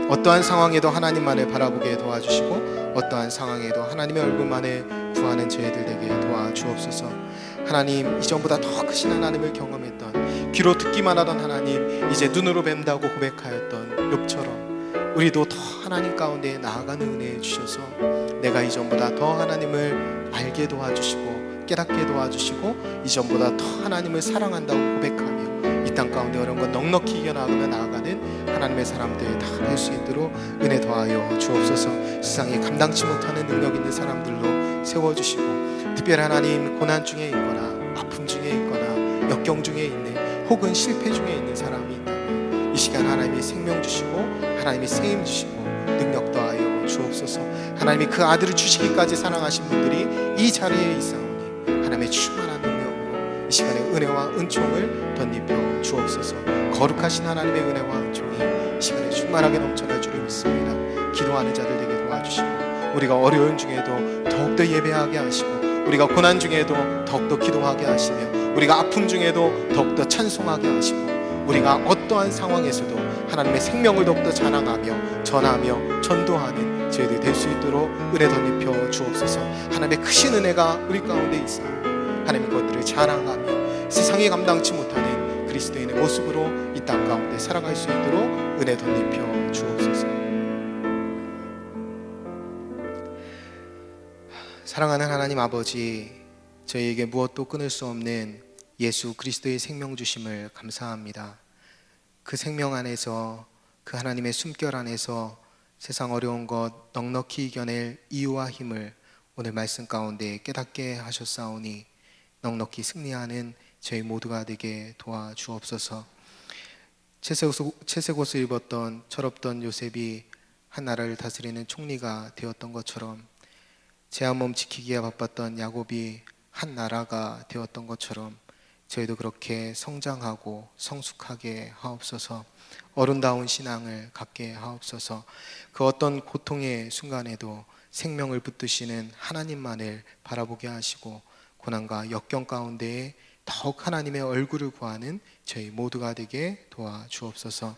어떠한 상황에도 하나님만을 바라보게 도와주시고 어떠한 상황에도 하나님의 얼굴만을 구하는 저희들 되게 도와주옵소서. 하나님, 이전보다 더 크신 하나님을 경험했던, 귀로 듣기만 하던 하나님, 이제 눈으로 뵌다고 고백하였던 욥처럼 우리도 더 하나님 가운데 나아가는 은혜 주셔서 내가 이전보다 더 하나님을 알게 도와주시고 깨닫게 도와주시고 이전보다 더 하나님을 사랑한다고 고백하며 이 땅 가운데 어려운 것 넉넉히 이겨나가며 나아가는 하나님의 사람들 다 될 수 있도록 은혜 더하여 주옵소서. 세상에 감당치 못하는 능력 있는 사람들로 세워주시고 특별히 하나님 고난 중에 있거나 아픔 중에 있거나 역경 중에 있는 혹은 실패 중에 있는 사람이 있다면 이 시간 하나님이 생명 주시고 하나님이 세임 주시고 능력 더하여 주옵소서. 하나님이 그 아들을 주시기까지 사랑하신 분들이 이 자리에 있사오니 하나님의 충만한 능력으로 이 시간에 은혜와 은총을 덧입혀 주옵소서. 거룩하신 하나님의 은혜와 은총이 이 시간에 충만하게 넘쳐날 줄을 믿습니다. 기도하는 자들 되게 도와주시고 우리가 어려운 중에도 더욱더 예배하게 하시고 우리가 고난 중에도 더욱더 기도하게 하시며 우리가 아픔 중에도 더욱더 찬송하게 하시고 우리가 어떠한 상황에서도 하나님의 생명을 더욱더 자랑하며 전하며 전도하는 저희들이 될 수 있도록 은혜 덧입혀 주옵소서. 하나님의 크신 은혜가 우리 가운데 있어 하나님의 것들을 자랑하며 세상이 감당치 못하는 그리스도인의 모습으로 이 땅 가운데 살아갈 수 있도록 은혜 덧입혀 주옵소서. 사랑하는 하나님 아버지, 저희에게 무엇도 끊을 수 없는 예수 그리스도의 생명 주심을 감사합니다. 그 생명 안에서 그 하나님의 숨결 안에서 세상 어려운 것 넉넉히 이겨낼 이유와 힘을 오늘 말씀 가운데 깨닫게 하셨사오니 넉넉히 승리하는 저희 모두가 되게 도와주옵소서. 채색옷을 입었던 철없던 요셉이 한 나라를 다스리는 총리가 되었던 것처럼 제 한 몸 지키기에 바빴던 야곱이 한 나라가 되었던 것처럼 저희도 그렇게 성장하고 성숙하게 하옵소서. 어른다운 신앙을 갖게 하옵소서. 그 어떤 고통의 순간에도 생명을 붙드시는 하나님만을 바라보게 하시고 고난과 역경 가운데에 더욱 하나님의 얼굴을 구하는 저희 모두가 되게 도와주옵소서.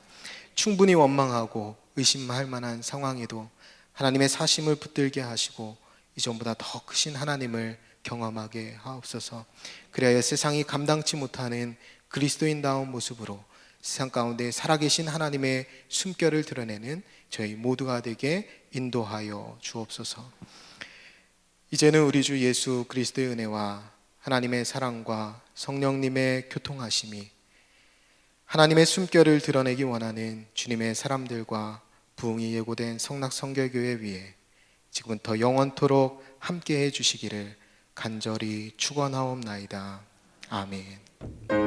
충분히 원망하고 의심할 만한 상황에도 하나님의 사심을 붙들게 하시고 이전보다 더 크신 하나님을 경험하게 하옵소서. 그래야 세상이 감당치 못하는 그리스도인다운 모습으로 세상 가운데 살아계신 하나님의 숨결을 드러내는 저희 모두가 되게 인도하여 주옵소서. 이제는 우리 주 예수 그리스도의 은혜와 하나님의 사랑과 성령님의 교통하심이 하나님의 숨결을 드러내기 원하는 주님의 사람들과 부흥이 예고된 성락성결교회 위에 지금부터 영원토록 함께해 주시기를 간절히 축원하옵나이다. 아멘.